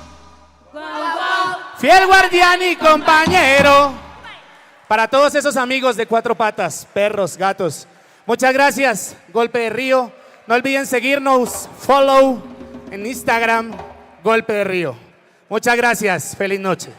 P: Guau, guau.
O: Fiel guardián y compañero. Para todos esos amigos de cuatro patas, perros, gatos. Muchas gracias, Golpe de Río. No olviden seguirnos, follow en Instagram, Golpe de Río. Muchas gracias, feliz noche.